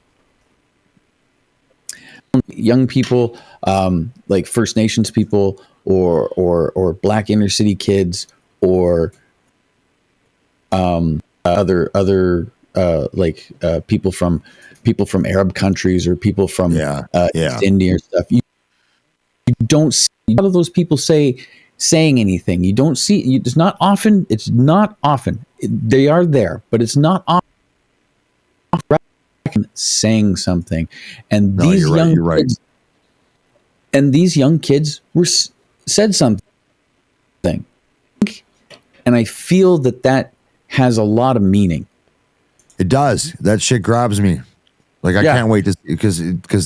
Young people, like First Nations people, or Black inner city kids, or other people from Arab countries, or people from East India or stuff. You don't see a lot of those people saying anything. You don't see. It's not often. It's not often. They are there, but it's not often saying something. And these young kids, and these young kids said something, and I feel that has a lot of meaning. It does. That shit grabs me. Like I can't wait to, because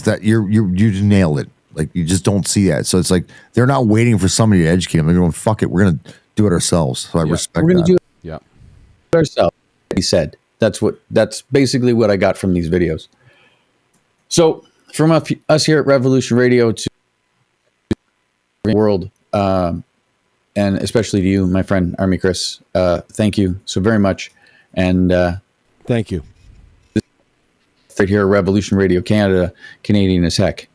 that you nailed it. Like you just don't see that. So it's like they're not waiting for somebody to educate them. They're going, fuck it, we're gonna do it ourselves. So I respect. We're gonna do it ourselves. He said that's basically what I got from these videos. So from us here at Revolution Radio to the world, and especially to you, my friend Army Kris, thank you so very much. And thank you. Right here at Revolution Radio Canada, Canadian as heck.